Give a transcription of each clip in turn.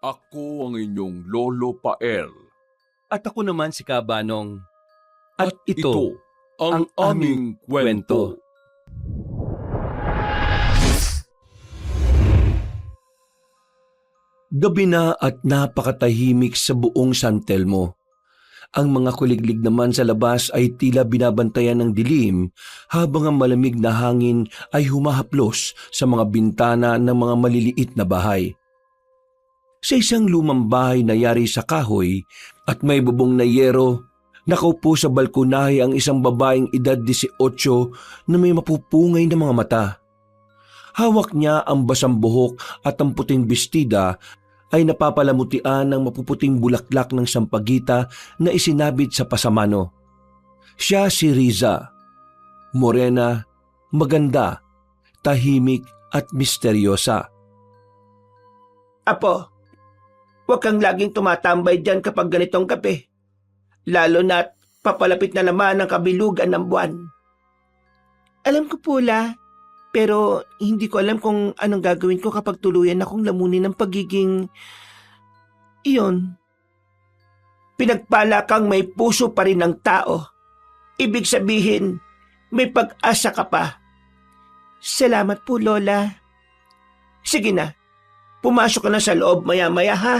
Ako ang inyong Lolo Pael. At ako naman si Kabanong. At ito ang aming kwento. Gabi na at napakatahimik sa buong San Telmo. Ang mga kuliglig naman sa labas ay tila binabantayan ng dilim habang ang malamig na hangin ay humahaplos sa mga bintana ng mga maliliit na bahay. Sa isang lumang bahay na yari sa kahoy at may bubong na yero, nakaupo sa balkonahe ang isang babaeng edad 18 na may mapupungay na mga mata. Hawak niya ang basang buhok at ang puting bestida ay napapalamutian ng mapuputing bulaklak ng sampagita na isinabit sa pasamano. Siya si Riza. Morena, maganda, tahimik at misteryosa. Apo, huwag kang laging tumatambay dyan kapag ganitong gabi. Lalo na't papalapit na naman ang kabilugan ng buwan. Alam ko po, pero hindi ko alam kung anong gagawin ko kapag tuluyan akong lamunin ng pagiging... Iyon. Pinagpala kang may puso pa rin ng tao. Ibig sabihin, may pag-asa ka pa. Salamat po, Lola. Sige na, pumasok ka na sa loob maya-maya, ha?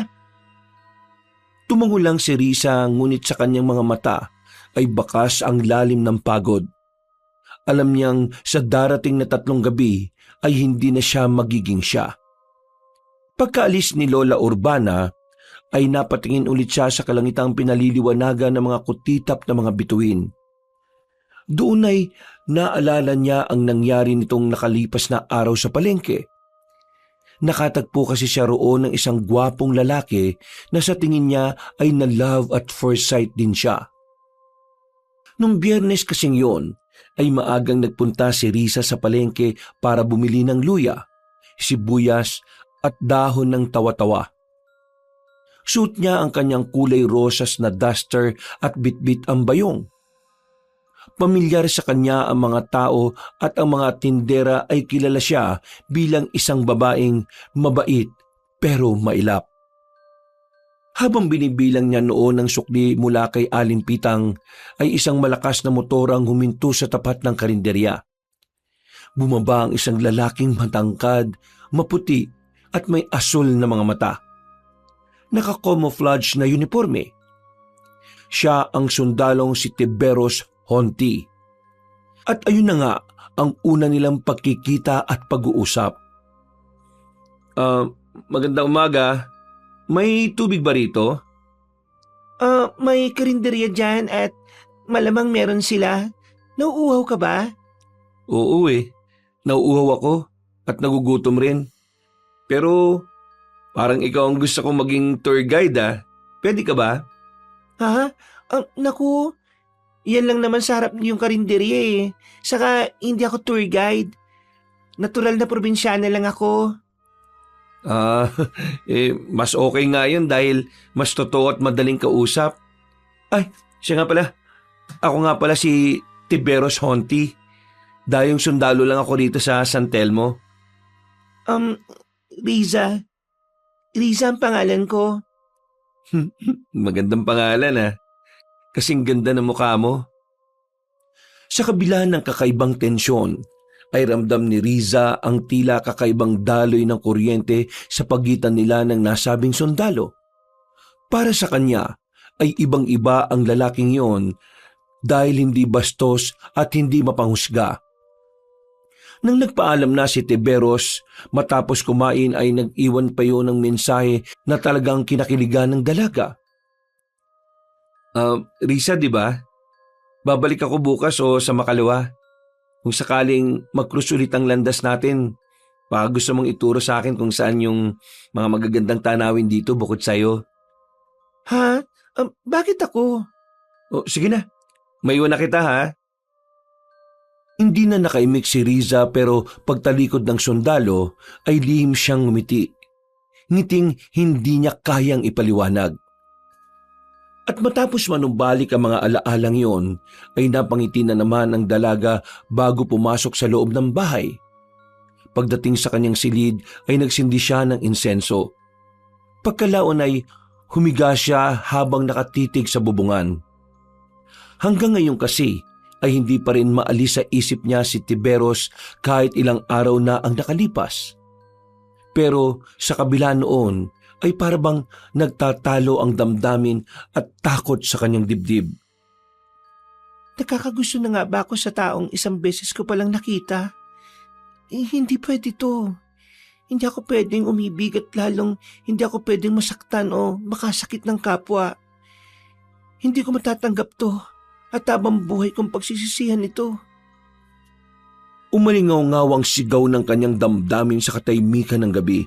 Tumango lang si Riza ngunit sa kanyang mga mata ay bakas ang lalim ng pagod. Alam niyang sa darating na 3 gabi ay hindi na siya magiging siya. Pagkaalis ni Lola Urbana ay napatingin ulit siya sa kalangitang pinaliliwanagan ng mga kutitap na mga bituin. Doon ay naalala niya ang nangyari nitong nakalipas na araw sa palengke. Nakatagpo kasi siya roon ng isang gwapong lalaki na sa tingin niya ay na-love at first sight din siya. Nung Biyernes kasing yon, ay maagang nagpunta si Riza sa palengke para bumili ng luya, sibuyas at dahon ng tawa-tawa. Suot niya ang kanyang kulay rosas na duster at bitbit ang bayong. Pamilyar sa kanya ang mga tao at ang mga tindera ay kilala siya bilang isang babaeng mabait pero mailap. Habang binibilang niya noon ang sukli mula kay Alin Pitang, ay isang malakas na motor ang huminto sa tapat ng karinderya. Bumaba ang isang lalaking matangkad, maputi at may asul na mga mata. Naka-camouflage na uniforme. Siya ang sundalong si Tiberos Honti. At ayun na nga ang una nilang pagkikita at pag-uusap. Magandang umaga. May tubig ba rito? May karinderya dyan at malamang meron sila. Nauuhaw ka ba? Oo nauuhaw ako at nagugutom rin. Pero parang ikaw ang gusto kong maging tour guide . Pwede ka ba? Ha? Naku, yan lang naman sa harap yung karinderya . Saka hindi ako tour guide. Natural na probinsyana lang ako. Mas okay nga yun dahil mas totoo at madaling kausap. Ay, siya nga pala. Ako nga pala si Tiberos Honti. Dayong sundalo lang ako rito sa San Telmo. Riza. Riza ang pangalan ko. Magandang pangalan . Kasing ganda ng mukha mo. Sa kabila ng kakaibang tensyon, ay ramdam ni Riza ang tila kakaibang daloy ng kuryente sa pagitan nila ng nasabing sundalo. Para sa kanya ay ibang-iba ang lalaking yon dahil hindi bastos at hindi mapanghusga. Nang nagpaalam na si Tiberos, matapos kumain ay nag-iwan pa yun ng mensahe na talagang kinakiligan ng dalaga. Riza, di ba? Babalik ako bukas o sa makalawa. Kung sakaling mag-cruise ulit ang landas natin, baka gusto mong ituro sa akin kung saan yung mga magagandang tanawin dito bukod sa'yo. Ha? Bakit ako? Sige na, may iwan na kita ha. Hindi na nakaimik si Riza pero pagtalikod ng sundalo ay lihim siyang ngumiti. Ngiting hindi niya kayang ipaliwanag. At matapos manumbalik ang mga alaalang yon, ay napangiti na naman ang dalaga bago pumasok sa loob ng bahay. Pagdating sa kanyang silid ay nagsindi siya ng insenso. Pagkalaon ay humiga siya habang nakatitig sa bubungan. Hanggang ngayon kasi ay hindi pa rin maalis sa isip niya si Tiberos kahit ilang araw na ang nakalipas. Pero sa kabila noon ay parabang nagtatalo ang damdamin at takot sa kanyang dibdib. Nakakagusto na nga ba ako sa taong isang beses ko palang nakita? Hindi pwede to. Hindi ako pwedeng umibig at lalong hindi ako pwedeng masaktan o makasakit ng kapwa. Hindi ko matatanggap to at habang buhay kong pagsisisihan ito. Umalingaw-ngaw ang sigaw ng kanyang damdamin sa katahimikan ng gabi.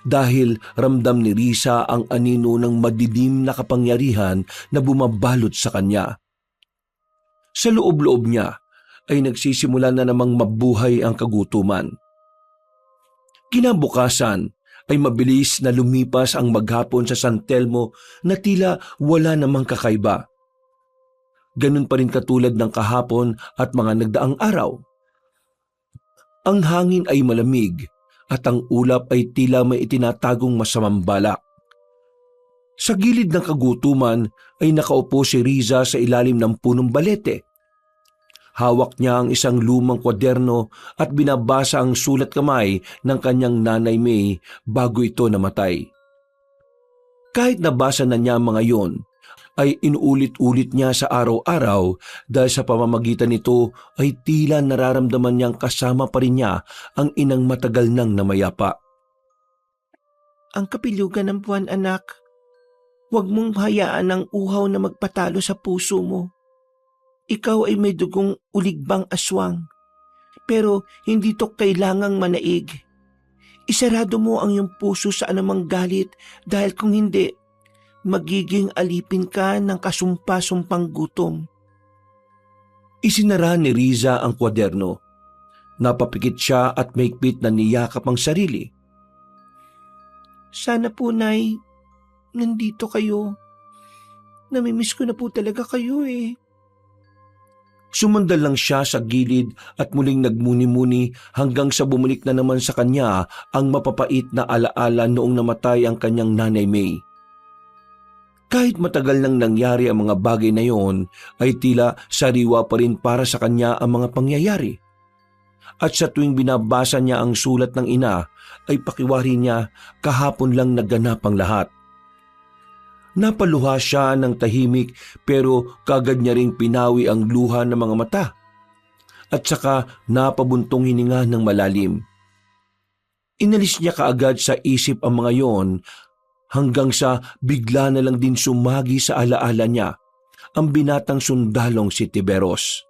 Dahil ramdam ni Risa ang anino ng madilim na kapangyarihan na bumabalot sa kanya. Sa loob-loob niya ay nagsisimula na namang mabuhay ang kagutuman. Kinabukasan ay mabilis na lumipas ang maghapon sa San Telmo na tila wala namang kakaiba. Ganun pa rin katulad ng kahapon at mga nagdaang araw. Ang hangin ay malamig at ang ulap ay tila may itinatagong masamang balak. Sa gilid ng kagutuman ay nakaupo si Riza sa ilalim ng punong balete. Hawak niya ang isang lumang kwaderno at binabasa ang sulat kamay ng kanyang nanay May bago ito namatay. Kahit nabasa na niya mga yon, ay inuulit-ulit niya sa araw-araw dahil sa pamamagitan nito ay tila nararamdaman niyang kasama pa rin niya ang inang matagal nang namayapa. Ang kapilugan ng buwan, anak. Huwag mong hayaan ang uhaw na magpatalo sa puso mo. Ikaw ay may dugong uligbang aswang, pero hindi to kailangang manaig. Isarado mo ang iyong puso sa anumang galit dahil kung hindi, magiging alipin ka ng kasumpa-sumpang gutom. Isinara ni Riza ang kwaderno. Napapikit siya at maigpit na niyakap ang sarili. Sana po, Nay, nandito kayo. Namimiss ko na po talaga kayo eh. Sumandal lang siya sa gilid at muling nagmuni-muni hanggang sa bumalik na naman sa kanya ang mapapait na alaala noong namatay ang kanyang nanay May. Kahit matagal nang nangyari ang mga bagay na yon, ay tila sariwa pa rin para sa kanya ang mga pangyayari. At sa tuwing binabasa niya ang sulat ng ina, ay pakiwari niya kahapon lang naganap ang lahat. Napaluha siya ng tahimik pero kagad niya ring pinawi ang luha ng mga mata. At saka napabuntong hininga ng malalim. Inalis niya kaagad sa isip ang mga yon hanggang sa bigla na lang din sumagi sa alaala niya ang binatang sundalong si Tiberos.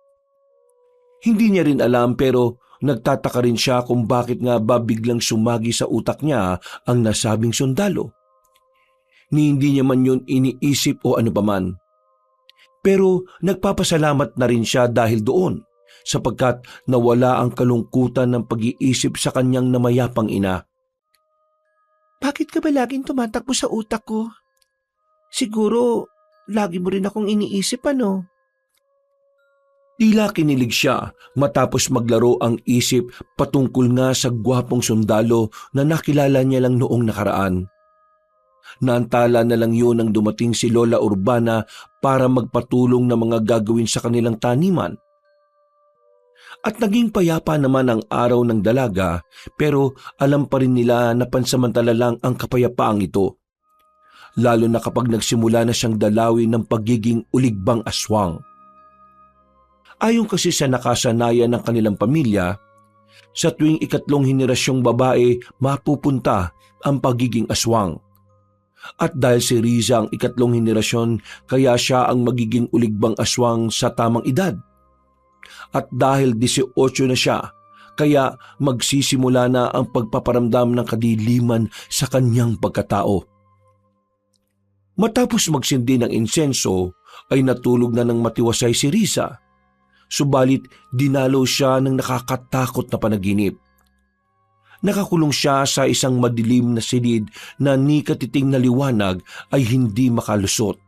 Hindi niya rin alam pero nagtataka rin siya kung bakit nga ba biglang sumagi sa utak niya ang nasabing sundalo. Ni hindi niya man yun iniisip o ano paman. Pero nagpapasalamat na rin siya dahil doon sapagkat nawala ang kalungkutan ng pag-iisip sa kanyang namayapang ina. Bakit ka ba laging tumatakbo sa utak ko? Siguro, lagi mo rin akong iniisip, ano? Tila kinilig siya matapos maglaro ang isip patungkol nga sa gwapong sundalo na nakilala niya lang noong nakaraan. Naantala na lang yun nang dumating si Lola Urbana para magpatulong ng mga gagawin sa kanilang taniman. At naging payapa naman ang araw ng dalaga pero alam pa rin nila na pansamantala lang ang kapayapaang ito. Lalo na kapag nagsimula na siyang dalawin ng pagiging uligbang aswang. Ayon kasi sa nakasanayan ng kanilang pamilya, sa tuwing ikatlong henerasyong babae mapupunta ang pagiging aswang. At dahil si Riza ang ikatlong henerasyon, kaya siya ang magiging uligbang aswang sa tamang edad. At dahil 18 na siya, kaya magsisimula na ang pagpaparamdam ng kadiliman sa kanyang pagkatao. Matapos magsindi ng insenso, ay natulog na ng matiwasay si Riza. Subalit dinalo siya ng nakakatakot na panaginip. Nakakulong siya sa isang madilim na silid na ni katiting na liwanag ay hindi makalusot.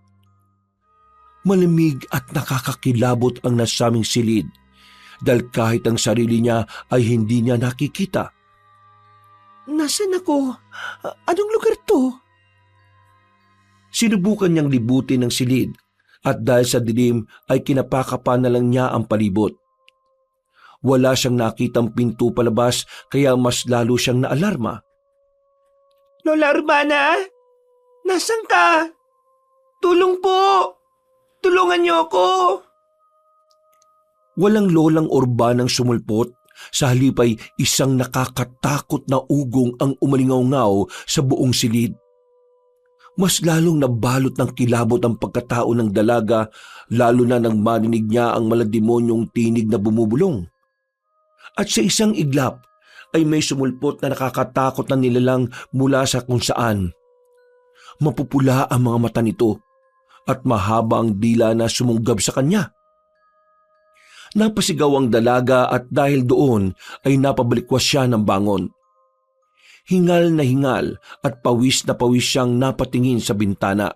Malamig at nakakakilabot ang nasaming silid dahil kahit ang sarili niya ay hindi niya nakikita. Nasaan ako? Anong lugar to? Sinubukan niyang libutin ng silid at dahil sa dilim ay kinapakapa na lang niya ang palibot. Wala siyang nakitang pinto palabas kaya mas lalo siyang naalarma. Lola Urbana? Nasaan ka? Tulong po! Tulungan niyo ako! Walang lolang Urbanang sumulpot, sa halip ay isang nakakatakot na ugong ang umalingaw-ngaw sa buong silid. Mas lalong nabalot ng kilabot ang pagkatao ng dalaga, lalo na nang marinig niya ang malademonyong tinig na bumubulong. At sa isang iglap ay may sumulpot na nakakatakot na nilalang mula sa kung saan. Mapupula ang mga mata nito at mahaba ang dila na sumunggab sa kanya. Napasigaw ang dalaga at dahil doon ay napabalikwas siya ng bangon. Hingal na hingal at pawis na pawis siyang napatingin sa bintana.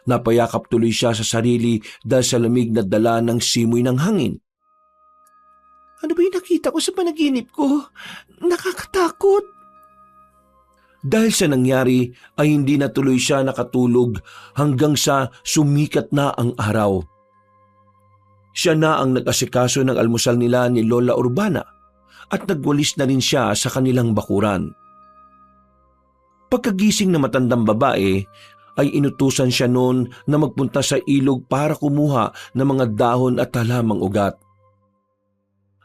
Napayakap tuloy siya sa sarili dahil sa lamig na dala ng simoy ng hangin. Ano ba yung nakita ko sa panaginip ko? Nakakatakot. Dahil sa nangyari ay hindi na tuloy siya nakatulog hanggang sa sumikat na ang araw. Siya na ang nag-asikaso ng almusal nila ni Lola Urbana at nagwalis na rin siya sa kanilang bakuran. Pagkagising na matandang babae ay inutusan siya noon na magpunta sa ilog para kumuha ng mga dahon at halamang ugat.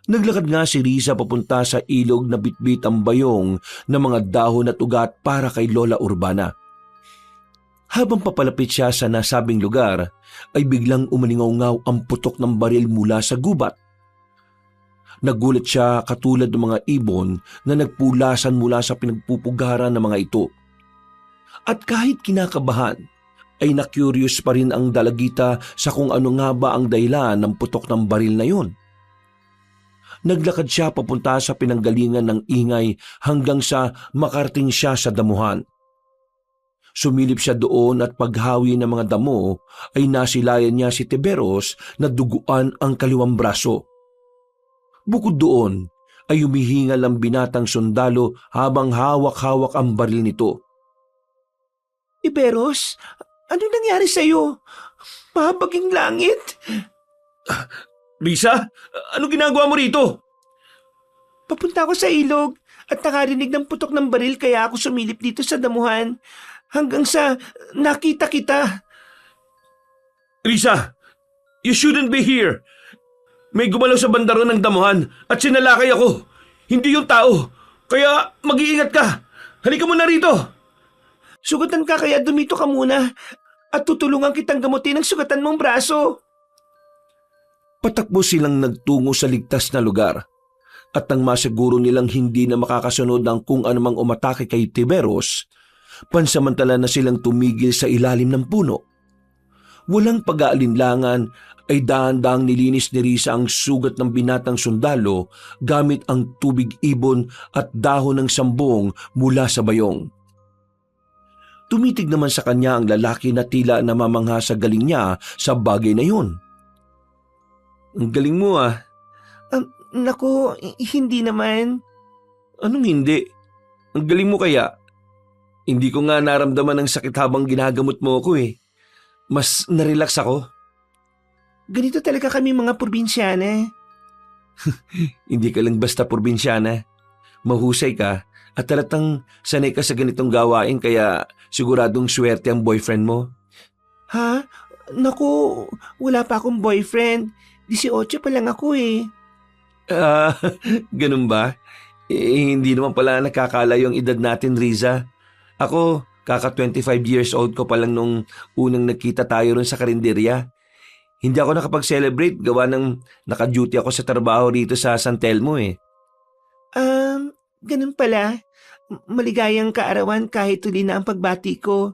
Naglakad nga si Riza papunta sa ilog na bitbit ang bayong ng mga dahon at ugat para kay Lola Urbana. Habang papalapit siya sa nasabing lugar, ay biglang umalingaw-ngaw ang putok ng baril mula sa gubat. Nagulat siya katulad ng mga ibon na nagpulasan mula sa pinagpupugaran ng mga ito. At kahit kinakabahan, ay na-curious pa rin ang dalagita sa kung ano nga ba ang dahilan ng putok ng baril na yun. Naglakad siya papunta sa pinanggalingan ng ingay hanggang sa makarating siya sa damuhan. Sumilip siya doon at paghawi ng mga damo ay nasilayan niya si Tiberos na duguan ang kaliwang braso. Bukod doon ay humihingal ang binatang sundalo habang hawak-hawak ang baril nito. Iberos, ano nangyari sa'yo? Mahabaging langit? Risa, ano ginagawa mo rito? Papunta ako sa ilog at nakarinig ng putok ng baril kaya ako sumilip dito sa damuhan hanggang sa nakita kita. Risa, you shouldn't be here. May gumalaw sa bandaron ng damuhan at sinalakay ako. Hindi yung tao. Kaya mag-iingat ka. Halika muna rito. Sugatan ka kaya dumito ka muna at tutulungan kitang gamutin ang sugatan mong braso. Patakbo silang nagtungo sa ligtas na lugar at nang masiguro nilang hindi na makakasunod ng kung anumang umatake kay Tiberos, pansamantala na silang tumigil sa ilalim ng puno. Walang pag-aalinlangan ay dahan-dahang nilinis ni Risa ang sugat ng binatang sundalo gamit ang tubig ibon at dahon ng sambong mula sa bayong. Tumitig naman sa kanya ang lalaki na tila namamangha sa galing niya sa bagay na yun. Ang galing mo ah. Naku, hindi naman. Anong hindi? Ang galing mo kaya? Hindi ko nga naramdaman ng sakit habang ginagamot mo ako eh. Mas narelax ako. Ganito talaga kami mga probinsyana. Hindi ka lang basta probinsyana. Mahusay ka at talatang sanay ka sa ganitong gawain kaya siguradong swerte ang boyfriend mo. Ha? Naku, wala pa akong boyfriend. 18 pa lang ako eh. Ganun ba? Hindi naman pala nakakalayo ang edad natin, Riza. Ako, kaka 25 years old ko pa lang nung unang nagkita tayo ron sa karinderya. Hindi ako nakapag-celebrate gawa ng naka-duty ako sa trabaho rito sa San Telmo eh. Ganun pala. Maligayang kaarawan kahit huli na ang pagbati ko.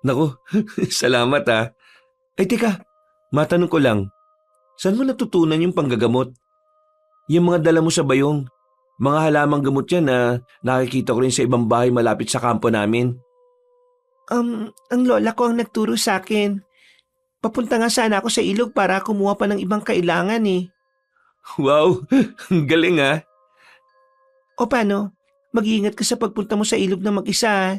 Naku, salamat ah. Ay teka, matanong ko lang. Saan mo natutunan yung panggagamot? Yung mga dala mo sa bayong, mga halamang gamot yan na nakikita ko rin sa ibang bahay malapit sa kampo namin. Ang lola ko ang nagturo sa akin. Papunta nga sana ako sa ilog para kumuha pa ng ibang kailangan eh. Wow, ang galing ah. O paano? Mag-iingat ka sa pagpunta mo sa ilog na mag-isa.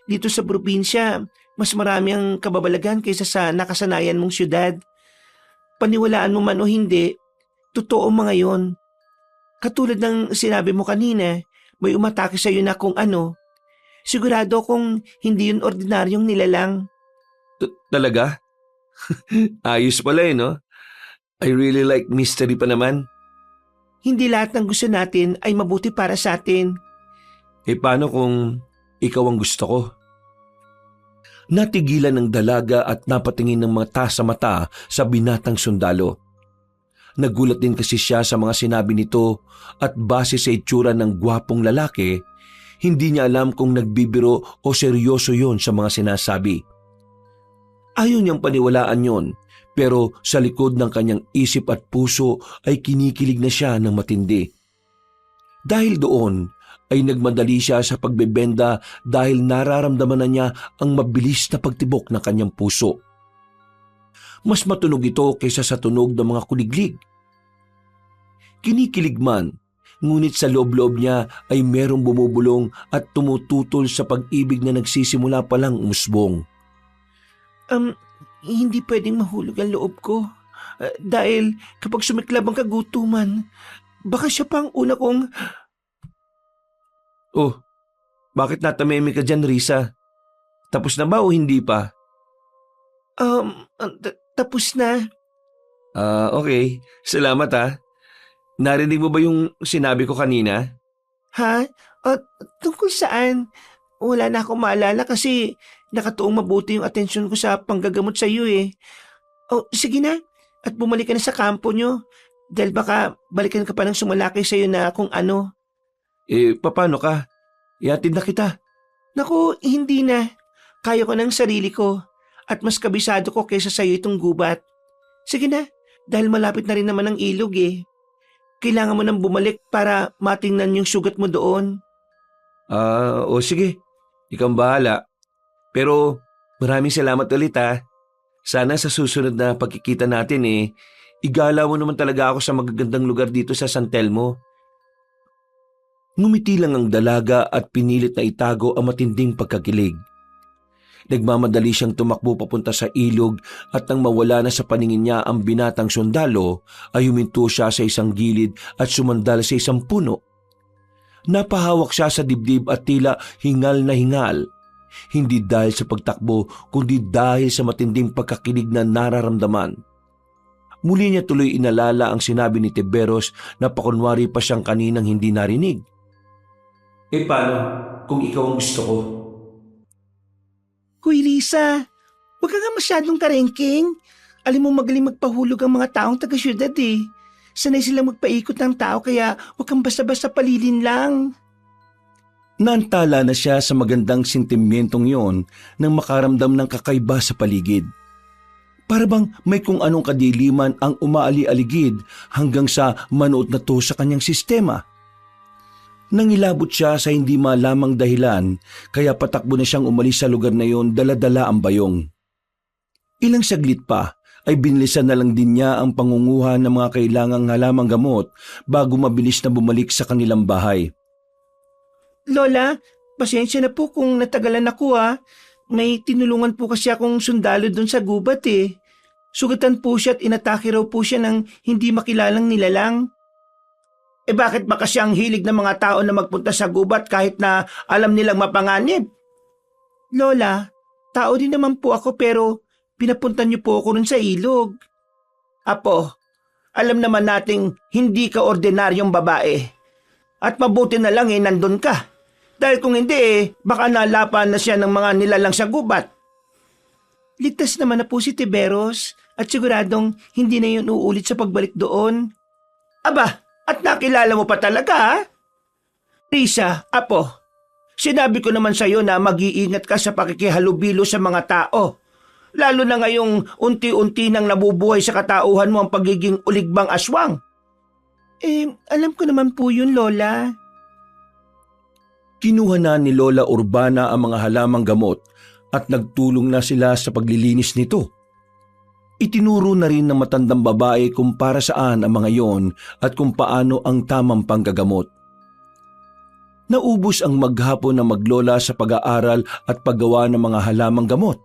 Dito sa probinsya, mas marami ang kababalagan kaysa sa nakasanayan mong syudad. Paniwalaan mo man o hindi, totoo mga yon. Katulad ng sinabi mo kanina, may umatake sa'yo na kung ano. Sigurado kung hindi yun ordinaryong nilalang. Talaga? Ayos pala no? I really like mystery pa naman. Hindi lahat ng gusto natin ay mabuti para sa atin. Paano kung ikaw ang gusto ko? Natigilan ng dalaga at napatingin ng mata sa mata sa binatang sundalo. Nagulat din kasi siya sa mga sinabi nito at base sa itsura ng gwapong lalaki, hindi niya alam kung nagbibiro o seryoso yon sa mga sinasabi. Ayaw niyang paniwalaan yon, pero sa likod ng kanyang isip at puso ay kinikilig na siya ng matindi. Dahil doon ay nagmadali siya sa pagbebenda dahil nararamdaman na niya ang mabilis na pagtibok ng kanyang puso. Mas matunog ito kaysa sa tunog ng mga kuliglig. Kinikilig man, ngunit sa loob-loob niya ay merong bumubulong at tumututol sa pag-ibig na nagsisimula palang umusbong. Hindi pwedeng mahulog ang loob ko. Dahil kapag sumiklab ang kagutuman, baka siya pa ang una kong... Oh, bakit natameme ka dyan, Risa? Tapos na ba o hindi pa? Tapos na. Okay. Salamat Narinig mo ba yung sinabi ko kanina? Ha? Tungkol saan? Wala na akong maalala kasi nakatuong mabuti yung atensyon ko sa panggagamot sa iyo eh. Sige na. At bumalik ka na sa kampo nyo. Dahil baka balikan ka pa ng sumalaki sa iyo na kung ano. Paano ka? Iatid na kita. Naku, hindi na. Kaya ko ng sarili ko. At mas kabisado ko kaysa sa iyo itong gubat. Sige na. Dahil malapit na rin naman ang ilog eh. Kailangan mo nang bumalik para matingnan yung sugat mo doon. Sige. Ikaw ang bahala. Pero maraming salamat ulit Sana sa susunod na pagkikita natin igala mo naman talaga ako sa magagandang lugar dito sa San Telmo. Ngumiti lang ang dalaga at pinilit na itago ang matinding pagkakilig. Nagmamadali siyang tumakbo papunta sa ilog at nang mawala na sa paningin niya ang binatang sundalo ay huminto siya sa isang gilid at sumandal sa isang puno. Napahawak siya sa dibdib at tila hingal na hingal. Hindi dahil sa pagtakbo kundi dahil sa matinding pagkakilig na nararamdaman. Muli niya tuloy inalala ang sinabi ni Tiberos na pakunwari pa siyang kaninang hindi narinig. Paano kung ikaw ang gusto ko? Hoy Risa, huwag ka nga masyadong karengking. Alam mo magaling magpahulog ang mga taong taga-syudad eh. Sanay silang magpaikot ng tao kaya huwag kang basta-basta palilin lang. Naantala na siya sa magandang sentimentong yon nang makaramdam ng kakaiba sa paligid. Para bang may kung anong kadiliman ang umaali-aligid hanggang sa manood na to sa kanyang sistema. Nangilabot siya sa hindi malamang dahilan kaya patakbo na siyang umalis sa lugar na yon dala-dala ang bayong. Ilang saglit pa ay binilisan na lang din niya ang pangunguha ng mga kailangang halamang gamot bago mabilis na bumalik sa kanilang bahay. Lola, pasensya na po kung natagalan ako May tinulungan po kasi akong sundalo doon sa gubat eh. Sugatan po siya at inatake raw po siya ng hindi makilalang nilalang. Bakit ba kasi ang hilig ng mga tao na magpunta sa gubat kahit na alam nilang mapanganib? Lola, tao din naman po ako pero pinapuntan niyo po ako rin sa ilog. Apo, alam naman nating hindi ka ordinaryong babae. At mabuti na lang nandun ka. Dahil kung hindi baka nalapan na siya ng mga nilalang sa gubat. Ligtas naman na po si Tiberos at siguradong hindi na yun uulit sa pagbalik doon. Aba, at nakilala mo pa talaga Risa, Apo, sinabi ko naman sa iyo na mag-iingat ka sa pakikihalubilo sa mga tao. Lalo na ngayong unti-unti nang nabubuhay sa katauhan mo ang pagiging uligbang aswang. Alam ko naman po yun, Lola. Kinuha na ni Lola Urbana ang mga halamang gamot at nagtulong na sila sa paglilinis nito. Itinuro na rin ng matandang babae kung para saan ang mga yon at kung paano ang tamang panggagamot. Naubos ang maghapon ng maglola sa pag-aaral at paggawa ng mga halamang gamot.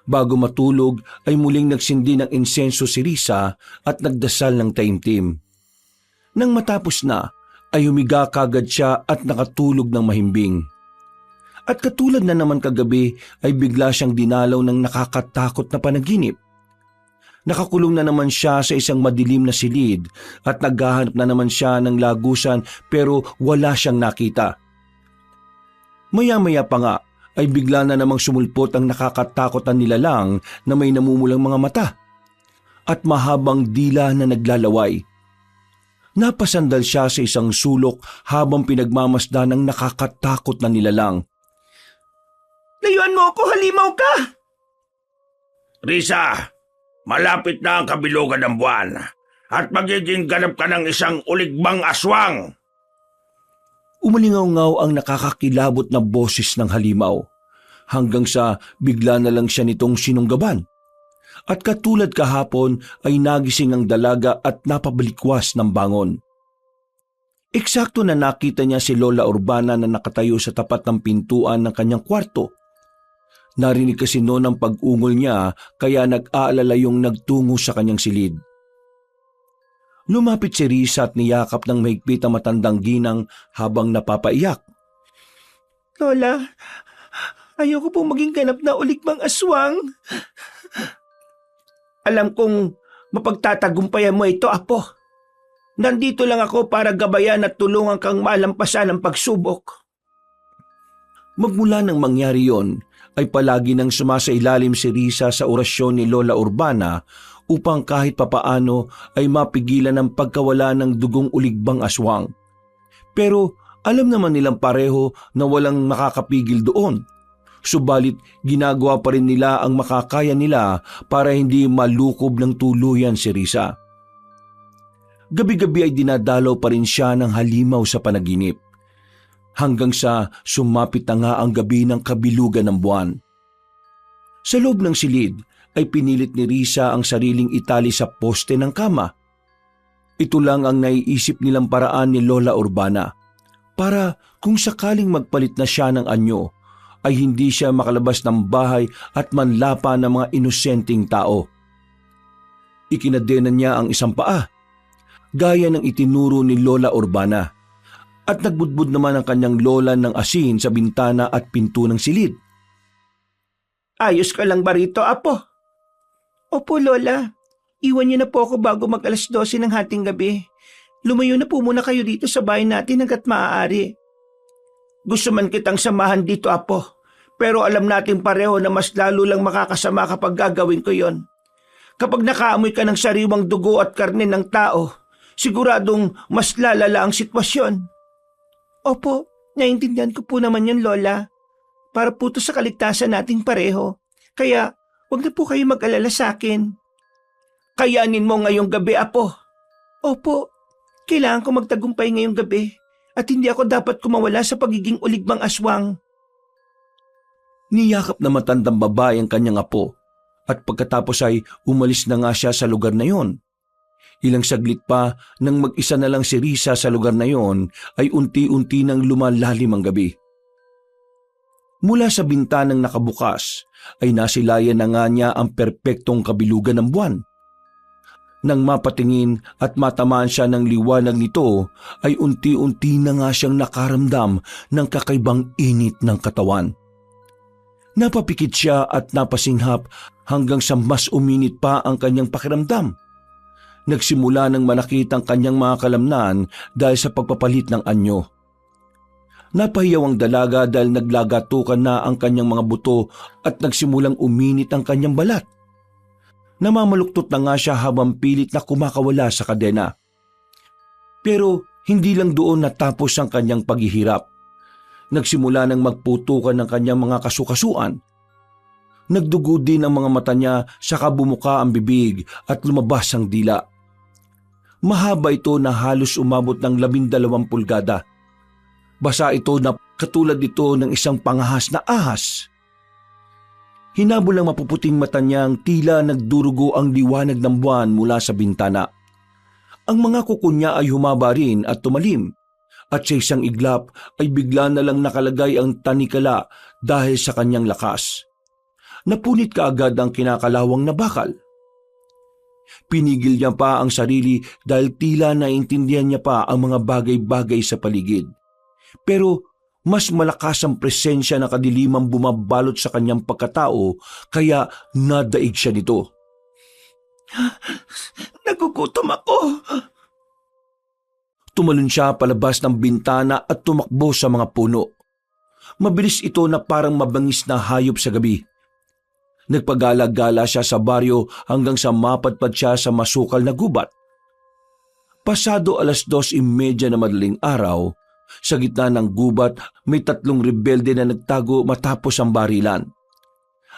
Bago matulog ay muling nagsindi ng insenso si Risa at nagdasal ng taimtim. Nang matapos na, ay humiga kagad siya at nakatulog ng mahimbing. At katulad na naman kagabi ay bigla siyang dinalaw ng nakakatakot na panaginip. Nakakulong na naman siya sa isang madilim na silid at naghahanap na naman siya ng lagusan pero wala siyang nakita. Maya-maya pa nga ay bigla na namang sumulpot ang nakakatakot na nilalang na may namumulang mga mata at mahabang dila na naglalaway. Napasandal siya sa isang sulok habang pinagmamasdan ng nakakatakot na nilalang. Layuan mo ako, halimaw ka! Risa, malapit na ang kabilugan ng buwan at magiging ganap ka ng isang uligbang aswang. Umalingaw-ngaw ang nakakakilabot na boses ng halimaw hanggang sa bigla na lang siya nitong sinunggaban. At katulad kahapon ay nagising ang dalaga at napabalikwas ng bangon. Eksakto na nakita niya si Lola Urbana na nakatayo sa tapat ng pintuan ng kanyang kwarto. Narinig kasi noon ang pag-ungol niya kaya nag-aalala yung nagtungo sa kanyang silid. Lumapit si Risa at niyakap ng mahigpit ang matandang ginang habang napapaiyak. Lola, ayoko pong maging ganap na uligbang aswang. Alam kong mapagtatagumpayan mo ito, Apo. Nandito lang ako para gabayan at tulungan kang malampasan ang pagsubok. Magmula nang mangyari yon, ay palagi nang sumasailalim si Risa sa orasyon ni Lola Urbana upang kahit papaano ay mapigilan ang pagkawala ng dugong uligbang aswang. Pero alam naman nilang pareho na walang makakapigil doon. Subalit ginagawa pa rin nila ang makakaya nila para hindi malukob ng tuluyan si Risa. Gabi-gabi ay dinadalaw pa rin siya ng halimaw sa panaginip. Hanggang sa sumapit na nga ang gabi ng kabilugan ng buwan. Sa loob ng silid ay pinilit ni Risa ang sariling itali sa poste ng kama. Ito lang ang naiisip nilang paraan ni Lola Urbana para kung sakaling magpalit na siya ng anyo ay hindi siya makalabas ng bahay at manlapa ng mga inosenteng tao. Ikinadena niya ang isang paa, gaya ng itinuro ni Lola Urbana, at nagbudbud naman ang kanyang lola ng asin sa bintana at pinto ng silid. Ayos ka lang ba rito, Apo? Opo, Lola. Iwan niyo na po ako bago mag 12:00 ng hating gabi. Lumayo na po muna kayo dito sa bahay natin hanggat maaari. Gusto man kitang samahan dito, Apo. Pero alam natin pareho na mas lalo lang makakasama kapag gagawin ko yon. Kapag nakaamoy ka ng sariwang dugo at karne ng tao, siguradong mas lalala ang sitwasyon. Opo, naiintindihan ko po naman yun, Lola. Para po to sa kaligtasan nating pareho. Kaya, wag na po kayo mag-alala sa akin. Kayanin mo ngayong gabi, Apo. Opo, kailangan ko magtagumpay ngayong gabi at hindi ako dapat kumawala sa pagiging uligbang aswang. Niyakap na matandang babae ang kanyang apo at pagkatapos ay umalis na nga siya sa lugar na yon. Ilang saglit pa nang mag-isa na lang si Risa sa lugar na yon ay unti-unti nang lumalalim ang gabi. Mula sa bintanang nakabukas ay nasilayan na nga niya ang perpektong kabilugan ng buwan. Nang mapatingin at matamaan siya ng liwanag nito ay unti-unti na nga siyang nakaramdam ng kakaibang init ng katawan. Napapikit siya at napasinghap hanggang sa mas uminit pa ang kanyang pakiramdam. Nagsimula ng manakit ang kanyang mga kalamnan dahil sa pagpapalit ng anyo. Napahiyaw ang dalaga dahil naglagatukan na ang kanyang mga buto at nagsimulang uminit ang kanyang balat. Namamaluktot na nga siya habang pilit na kumakawala sa kadena. Pero hindi lang doon natapos ang kanyang paghihirap. Nagsimula nang magputukan ng kanyang mga kasukasuan. Nagdugo din ang mga mata niya saka bumuka ang bibig at lumabas ang dila. Mahaba ito na halos umabot ng 12 pulgada. Basa ito na katulad ito ng isang pangahas na ahas. Hinabol ang mapuputing mata niyang tila nagdurugo ang liwanag ng buwan mula sa bintana. Ang mga kuko niya ay humaba rin at tumalim, at sa isang iglap ay bigla na lang nakalagay ang tanikala dahil sa kanyang lakas. napunit kaagad ang kinakalawang na bakal. Pinigil niya pa ang sarili dahil tila naintindihan niya pa ang mga bagay-bagay sa paligid. Pero mas malakas ang presensya na kadilimang bumabalot sa kanyang pagkatao kaya nadaig siya nito. Nagugutom ako. Tumalon siya palabas ng bintana at tumakbo sa mga puno. Mabilis ito na parang mabangis na hayop sa gabi. Nagpagala-gala siya sa baryo hanggang sa mapadpad siya sa masukal na gubat. Pasado 2:30 na madaling araw, sa gitna ng gubat may 3 rebelde na nagtago matapos ang barilan.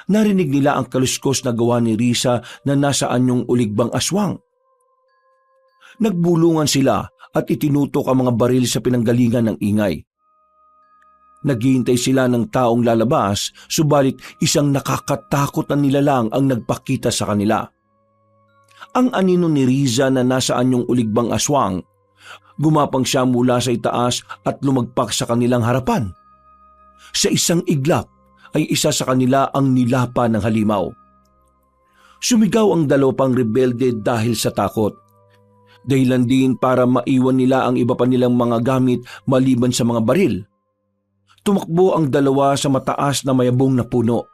Narinig nila ang kaluskos na gawa ni Risa na nasa anyong uligbang aswang. Nagbulungan sila at itinutok ang mga baril sa pinanggalingan ng ingay. Naghihintay sila ng taong lalabas, subalit isang nakakatakot na nilalang ang nagpakita sa kanila. Ang anino ni Riza na nasa anyong uligbang aswang, gumapang siya mula sa itaas at lumagpak sa kanilang harapan. Sa isang iglap ay isa sa kanila ang nilapa ng halimaw. Sumigaw ang 2 pang rebelde dahil sa takot. Dahilan din para maiwan nila ang iba pa nilang mga gamit maliban sa mga baril. Tumakbo ang 2 sa mataas na mayabong na puno.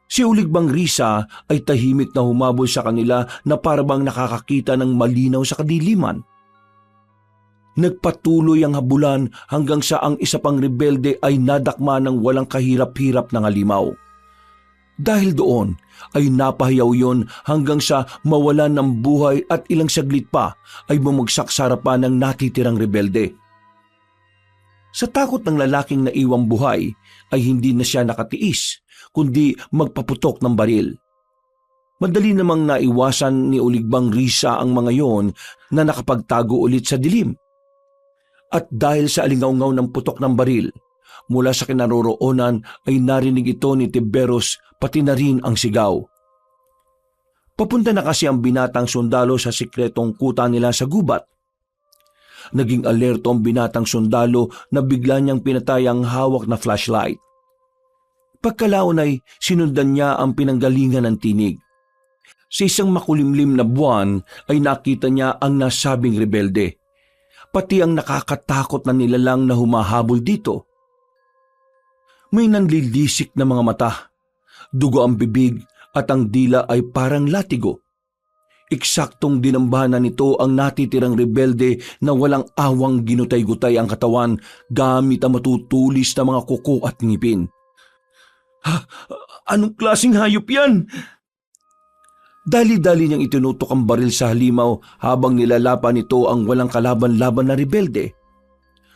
Si Uligbang Risa ay tahimik na humabol sa kanila na parabang nakakakita ng malinaw sa kadiliman. Nagpatuloy ang habulan hanggang sa ang isa pang rebelde ay nadakma ng walang kahirap-hirap ng halimaw. Dahil doon ay napahiyaw yon hanggang sa mawalan ng buhay at ilang saglit pa ay bumagsak sa harapan ng natitirang rebelde. Sa takot ng lalaking naiwang buhay ay hindi na siya nakatiis kundi magpaputok ng baril. Madali namang naiwasan ni Uligbang Risa ang mga yon na nakapagtago ulit sa dilim. At dahil sa alingaungaw ng putok ng baril, mula sa kinaroroonan ay narinig ito ni Tiberos pati na rin ang sigaw. Papunta na kasi ang binatang sundalo sa sikretong kuta nila sa gubat. Naging alerto ang binatang sundalo na bigla niyang pinatay ang hawak na flashlight. Pagkalaon ay sinundan niya ang pinanggalingan ng tinig. Sa isang makulimlim na buwan ay nakita niya ang nasabing rebelde, pati ang nakakatakot na nilalang na humahabol dito. May nanlilisik na mga mata, dugo ang bibig at ang dila ay parang latigo. Eksaktong dinambahan nito ang natitirang rebelde na walang awang ginutay-gutay ang katawan gamit ang matutulis na mga kuko at ngipin. Anong klaseng hayop yan? Dali-dali niyang itinutok ang baril sa halimaw habang nilalapan nito ang walang kalaban-laban na rebelde.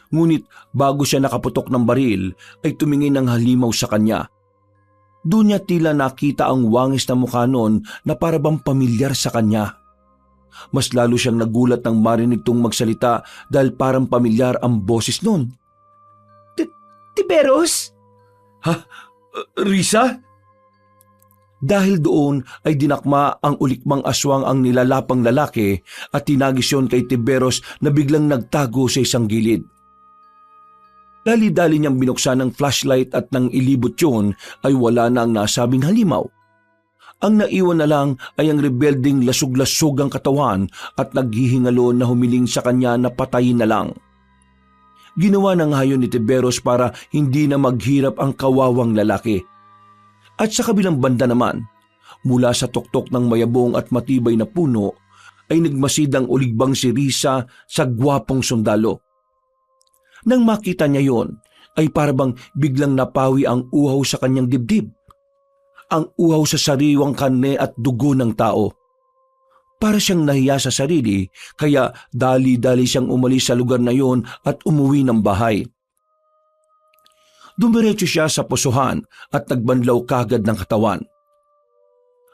Ngunit bago siya nakaputok ng baril ay tumingin ang halimaw sa kanya. Doon niya tila nakita ang wangis na mukha noon na parabang pamilyar sa kanya. Mas lalo siyang nagulat nang marinig tong magsalita dahil parang pamilyar ang boses noon. Tiberos? Risa? Dahil doon ay dinakma ang ulikmang aswang ang nilalapang lalaki at tinagis yon kay Tiberos na biglang nagtago sa isang gilid. Dali-dali niyang binuksan ng flashlight at nang ilibot yun ay wala na ang nasabing halimaw. Ang naiwan na lang ay ang rebelding lasug-lasug ang katawan at naghihingalo na humiling sa kanya na patayin na lang. Ginawa ng hayon ni Tiberos para hindi na maghirap ang kawawang lalaki. At sa kabilang banda naman, mula sa tuktok ng mayabong at matibay na puno ay nagmasid ang uligbang si Risa sa gwapong sundalo. Nang makita niya yon, ay parabang biglang napawi ang uhaw sa kanyang dibdib. Ang uhaw sa sariwang karne at dugo ng tao. Para siyang nahiya sa sarili, kaya dali-dali siyang umalis sa lugar na yon at umuwi ng bahay. Dumiretso siya sa pusuhan at nagbanlaw kagad ng katawan.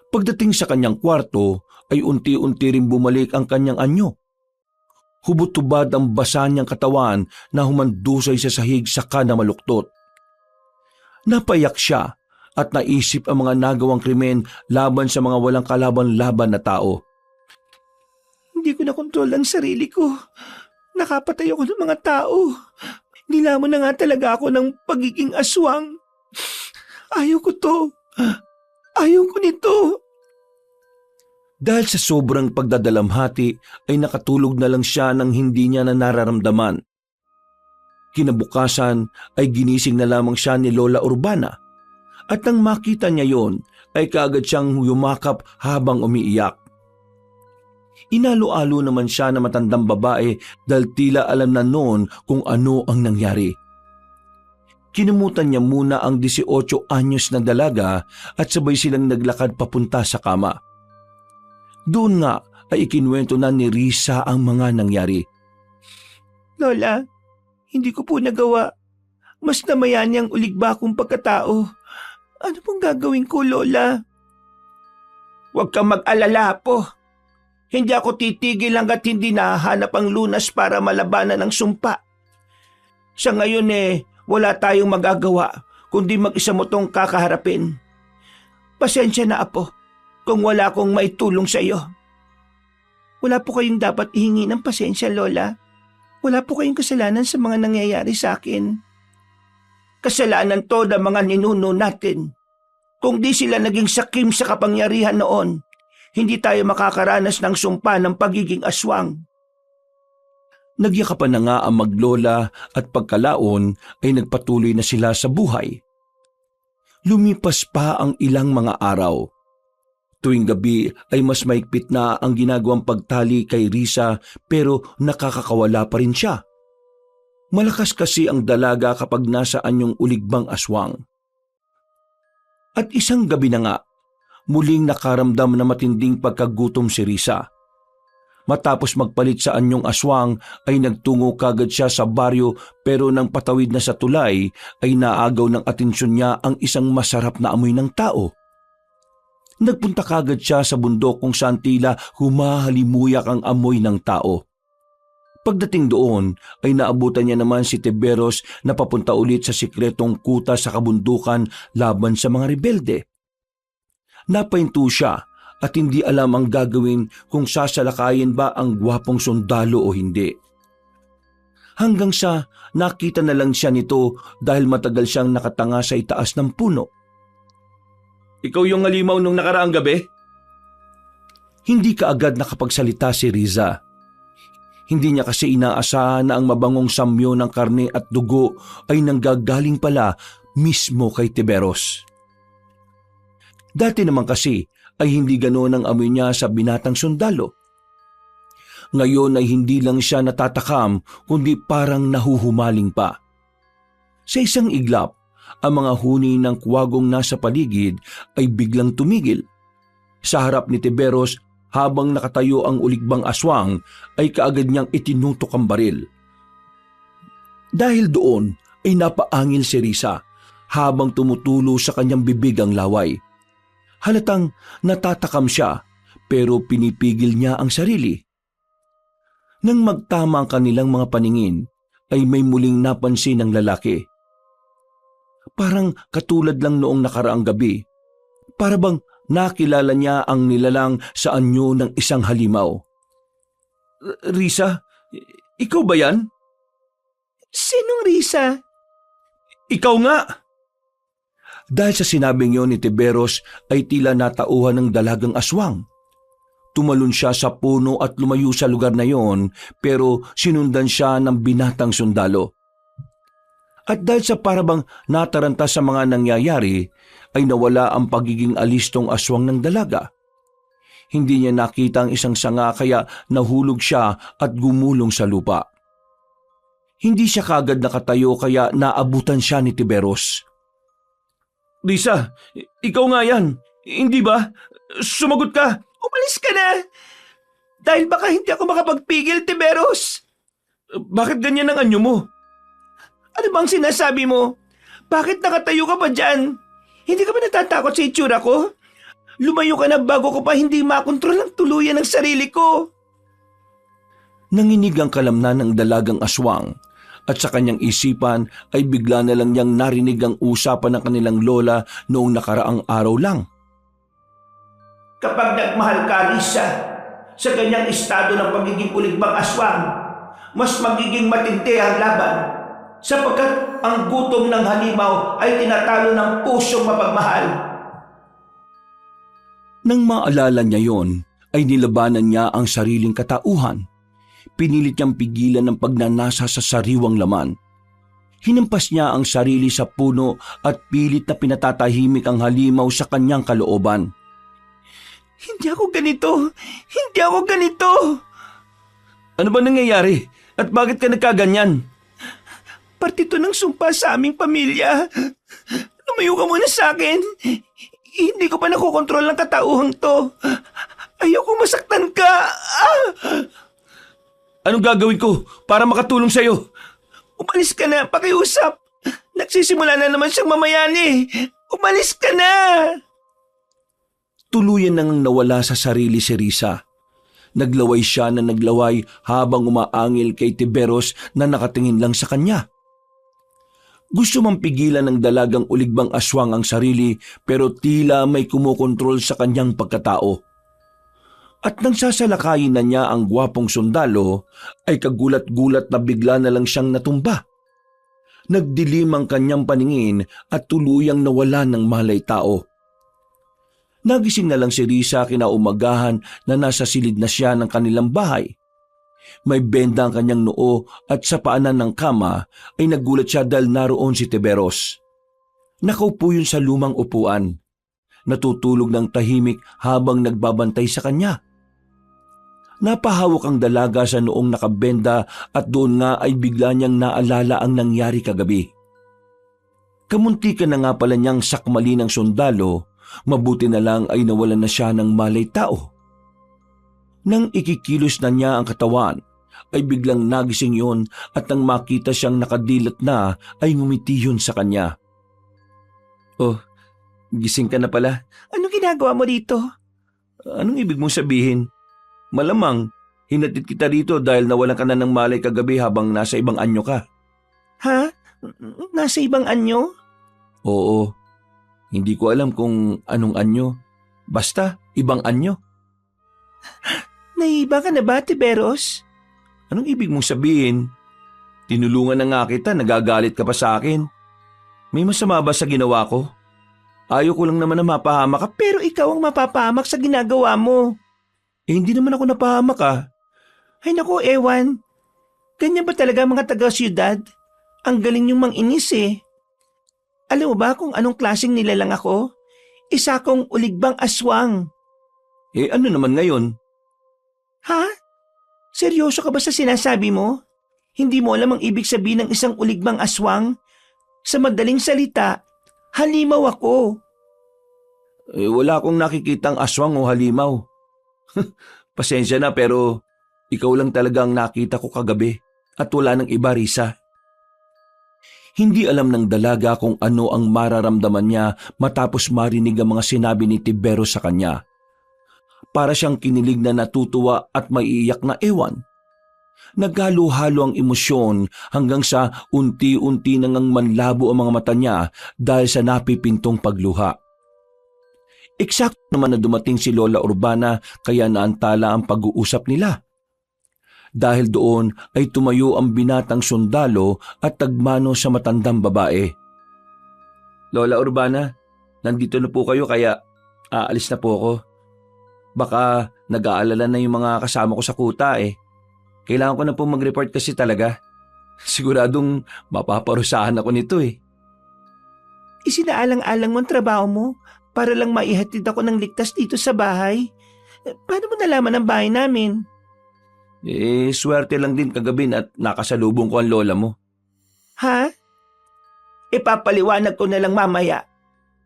Pagdating sa kanyang kwarto, ay unti-unti ring bumalik ang kanyang anyo. Hubot-hubad ang basa niyang katawan na humandusay sa sahig saka na maluktot. Napayak siya at naisip ang mga nagawang krimen laban sa mga walang kalaban-laban na tao. Hindi ko nakontrol ang sarili ko. Nakapatay ako ng mga tao. Nilamon na nga talaga ako ng pagiging aswang. Ayaw ko to. Ayaw ko nito. Dahil sa sobrang pagdadalamhati ay nakatulog na lang siya nang hindi niya na nararamdaman. Kinabukasan ay ginising na lamang siya ni Lola Urbana at nang makita niya yon ay kaagad siyang yumakap habang umiiyak. Inalo-alo naman siya na matandang babae dahil tila alam na noon kung ano ang nangyari. Kinumutan niya muna ang 18 anyos na dalaga at sabay silang naglakad papunta sa kama. Doon nga ay ikinuwento na ni Risa ang mga nangyari. Lola, hindi ko po nagawa. Mas namayani ang uligba kong pagkatao. Ano pong gagawin ko, Lola? Huwag kang mag-alala po. Hindi ako titigil hanggat hindi nahanap ang lunas para malabanan ng sumpa. Sa ngayon wala tayong magagawa kundi mag-isa mo tong kakaharapin. Pasensya na, Apo, kung wala akong maitulong sa iyo. Wala po kayong dapat ihingi ng pasensya, Lola. Wala po kayong kasalanan sa mga nangyayari sa akin. Kasalanan to ng mga ninuno natin. Kung di sila naging sakim sa kapangyarihan noon, hindi tayo makakaranas ng sumpa ng pagiging aswang. Nagyakapan na nga ang maglola at pagkalaon ay nagpatuloy na sila sa buhay. Lumipas pa ang ilang mga araw. Tuwing gabi ay mas maigpit na ang ginagawang pagtali kay Risa pero nakakakawala pa rin siya. Malakas kasi ang dalaga kapag nasa anyong uligbang aswang. At isang gabi na nga, muling nakaramdam na matinding pagkagutom si Risa. Matapos magpalit sa anyong aswang ay nagtungo kagad siya sa baryo pero nang patawid na sa tulay ay naagaw ng atensyon niya ang isang masarap na amoy ng tao. Nagpunta kagad siya sa bundok kung saan tila humahalimuyak ang amoy ng tao. Pagdating doon ay naabutan niya naman si Tiberos na papunta ulit sa sikretong kuta sa kabundukan laban sa mga rebelde. Napahinto siya at hindi alam ang gagawin kung sasalakayin ba ang gwapong sundalo o hindi. Hanggang sa nakita na lang siya nito dahil matagal siyang nakatanga sa itaas ng puno. Ikaw yung halimaw nung nakaraang gabi? Hindi kaagad nakapagsalita si Riza. Hindi niya kasi inaasahan na ang mabangong samyo ng karne at dugo ay nanggagaling pala mismo kay Tiberos. Dati naman kasi ay hindi ganoon ang amoy niya sa binatang sundalo. Ngayon ay hindi lang siya natatakam kundi parang nahuhumaling pa. Sa isang iglap, ang mga huni ng kuwagong nasa paligid ay biglang tumigil. Sa harap ni Tiberos, habang nakatayo ang uligbang aswang, ay kaagad niyang itinutok ang baril. Dahil doon ay napaangil si Risa habang tumutulo sa kanyang bibig ang laway. Halatang natatakam siya pero pinipigil niya ang sarili. Nang magtama ang kanilang mga paningin, ay may muling napansin ng lalaki. Parang katulad lang noong nakaraang gabi. Para bang nakilala niya ang nilalang sa anyo ng isang halimaw. Risa, ikaw ba yan? Sinong Risa? Ikaw nga! Dahil sa sinabing yon ni Tiberos ay tila natauhan ng dalagang aswang. Tumalon siya sa puno at lumayo sa lugar na yon pero sinundan siya ng binatang sundalo. At dahil sa parabang nataranta sa mga nangyayari ay nawala ang pagiging alistong aswang ng dalaga. Hindi niya nakita ang isang sanga kaya nahulog siya at gumulong sa lupa. Hindi siya kagad nakatayo kaya naabutan siya ni Tiberos. Risa, ikaw nga yan. Hindi ba? Sumagot ka. Umalis ka na! Dahil baka hindi ako makapagpigil, Tiberos! Bakit ganyan ang anyo mo? Ano bang sinasabi mo? Bakit nakatayo ka pa dyan? Hindi ka ba natatakot sa itsura ko? Lumayo ka na bago ko pa hindi makontrol ang tuluyan ng sarili ko. Nanginig ang kalamnan ng dalagang aswang at sa kanyang isipan ay bigla na lang niyang narinig ang usapan ng kanilang lola noong nakaraang araw lang. Kapag nagmahal ka, Risa, sa ganyang estado ng pagiging uligbang aswang, mas magiging matindi ang laban sapagkat ang gutom ng halimaw ay tinatalo ng pusong mapagmahal. Nang maalala niya yon, ay nilabanan niya ang sariling katauhan. Pinilit niyang pigilan ang pagnanasa sa sariwang laman. Hinampas niya ang sarili sa puno at pilit na pinatatahimik ang halimaw sa kanyang kalooban. Hindi ako ganito! Hindi ako ganito! Ano ba nangyayari? At bakit ka nagkaganyan? Parte ito ng sumpa sa aming pamilya. Lumayo ka muna sa akin. Hindi ko pa nakokontrol ng katauhang to. Ayoko masaktan ka. Anong gagawin ko para makatulong sa'yo? Umalis ka na, pakiusap. Nagsisimula na naman siyang mamayani. Umalis ka na! Tuluyan nang nawala sa sarili si Risa. Naglaway siya na naglaway habang umaangil kay Tiberos na nakatingin lang sa kanya. Gusto mang pigilan ng dalagang uligbang aswang ang sarili pero tila may kumokontrol sa kanyang pagkatao. At nang sasalakayin na niya ang gwapong sundalo, ay kagulat-gulat na bigla na lang siyang natumba. Nagdilim ang kanyang paningin at tuluyang nawala ng malay tao. Nagising na lang si Risa kinaumagahan na nasa silid na siya ng kanilang bahay. May benda ang kanyang noo at sa paanan ng kama ay nagulat siya dahil naroon si Tiberos. Nakaupo yun sa lumang upuan. Natutulog ng tahimik habang nagbabantay sa kanya. Napahawak ang dalaga sa noong nakabenda at doon nga ay bigla niyang naalala ang nangyari kagabi. Kamuntikan na nga pala niyang sakmali ng sundalo, mabuti na lang ay nawalan na siya ng malay tao. Nang ikikilos na niya ang katawan, ay biglang nagising yon at nang makita siyang nakadilat na ay ngumiti yun sa kanya. Oh, gising ka na pala. Anong ginagawa mo dito? Anong ibig mong sabihin? Malamang, hinatid kita rito dahil nawalan ka na ng malay kagabi habang nasa ibang anyo ka. Ha? Nasa ibang anyo? Oo. Hindi ko alam kung anong anyo. Basta, ibang anyo. Naiba ka na ba, Tiberos? Anong ibig mong sabihin? Tinulungan na nga kita, nagagalit ka pa sa akin. May masama ba sa ginawa ko? Ayaw ko lang naman na mapahamak ka. Pero ikaw ang mapapahamak sa ginagawa mo. Hindi naman ako napahamak Ay naku, ewan. Ganyan ba talaga mga taga-siyudad? Ang galing yung manginis eh. Alam mo ba kung anong klaseng nilalang ako? Isa kong uligbang aswang. Ano naman ngayon? Ha? Seryoso ka ba sa sinasabi mo? Hindi mo alam ang ibig sabihin ng isang uligbang aswang? Sa madaling salita, halimaw ako. Wala akong nakikitang aswang o halimaw. Pasensya na pero ikaw lang talaga ang nakita ko kagabi at wala nang iba, Risa. Hindi alam ng dalaga kung ano ang mararamdaman niya matapos marinig ang mga sinabi ni Tiberos sa kanya. Para siyang kinilig na natutuwa at maiiyak na ewan. Naghalo-halo ang emosyon hanggang sa unti-unti nang manlabo ang mga mata niya dahil sa napipintong pagluha. Eksakto naman na dumating si Lola Urbana kaya naantala ang pag-uusap nila. Dahil doon ay tumayo ang binatang sundalo at tagmano sa matandang babae. Lola Urbana, nandito na po kayo kaya aalis na po ako. Baka nag-aalala na yung mga kasama ko sa kuta eh. Kailangan ko na po mag-report kasi talaga. Siguradong mapaparusahan ako nito eh. Isinaalang-alang mo ang trabaho mo para lang maihatid ako ng ligtas dito sa bahay. Paano mo nalaman ang bahay namin? Swerte lang din kagabi at nakasalubong ko ang lola mo. Ha? Ipapaliwanag ko na lang mamaya.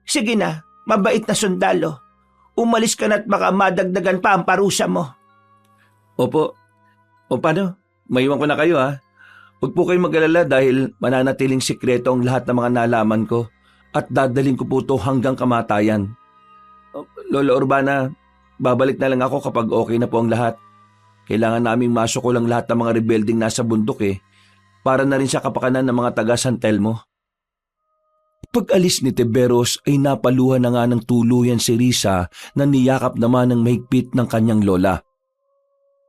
Sige na, mabait na sundalo. Umalis ka na at baka madagdagan pa ang parusa mo. Opo. O paano? Maiwan ko na kayo ha. Huwag po kayong mag-alala dahil mananatiling sikreto ang lahat ng mga nalaman ko at dadalhin ko po ito hanggang kamatayan. Lola Urbana, babalik na lang ako kapag okay na po ang lahat. Kailangan naming masok ko lang lahat ng mga rebelding nasa bundok para na rin sa kapakanan ng mga taga San Telmo. Pag-alis ni Tiberos ay napaluhan na nga ng tuluyan si Risa na niyakap naman ng mahigpit ng kanyang lola.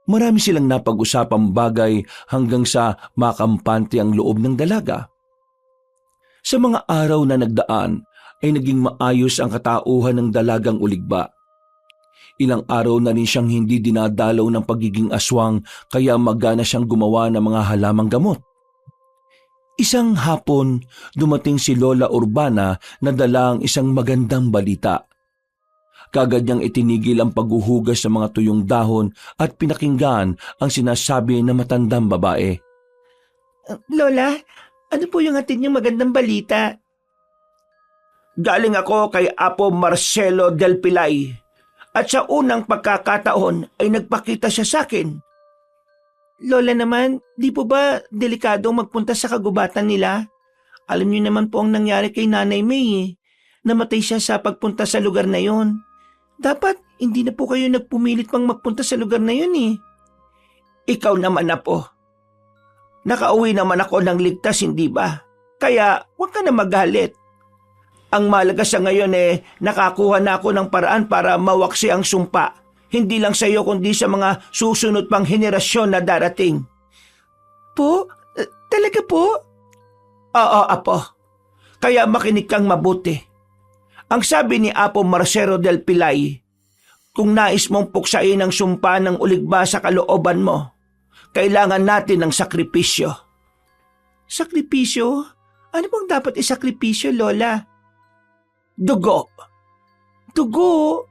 Marami silang napag-usapang bagay hanggang sa makampante ang loob ng dalaga. Sa mga araw na nagdaan ay naging maayos ang katauhan ng dalagang uligba. Ilang araw na rin siyang hindi dinadalaw ng pagiging aswang kaya magana siyang gumawa ng mga halamang gamot. Isang hapon, dumating si Lola Urbana na dala ang isang magandang balita. Kagad niyang itinigil ang paghuhugas ng mga tuyong dahon at pinakinggan ang sinasabi ng matandang babae. Lola, ano po yung atin yung magandang balita? Galing ako kay Apo Marcelo del Pilay at sa unang pagkakataon ay nagpakita siya sa akin. Lola naman, di po ba delikadong magpunta sa kagubatan nila? Alam niyo naman po ang nangyari kay Nanay May eh. Namatay siya sa pagpunta sa lugar na yon. Dapat hindi na po kayo nagpumilit pang magpunta sa lugar na yon eh. Ikaw naman na po. Nakauwi naman ako ng ligtas, hindi ba? Kaya huwag ka na magalit. Ang malaga sa ngayon nakakuha na ako ng paraan para mawaksi ang sumpa. Hindi lang sa iyo kundi sa mga susunod pang henerasyon na darating. Po? Talaga po? Oo, Apo. Kaya makinig kang mabuti. Ang sabi ni Apo Marcelo del Pilay, kung nais mong puksain ang sumpa ng uligba sa kalooban mo, kailangan natin ng sakripisyo. Sakripisyo? Ano bang dapat isakripisyo, Lola? Dugo. Dugo?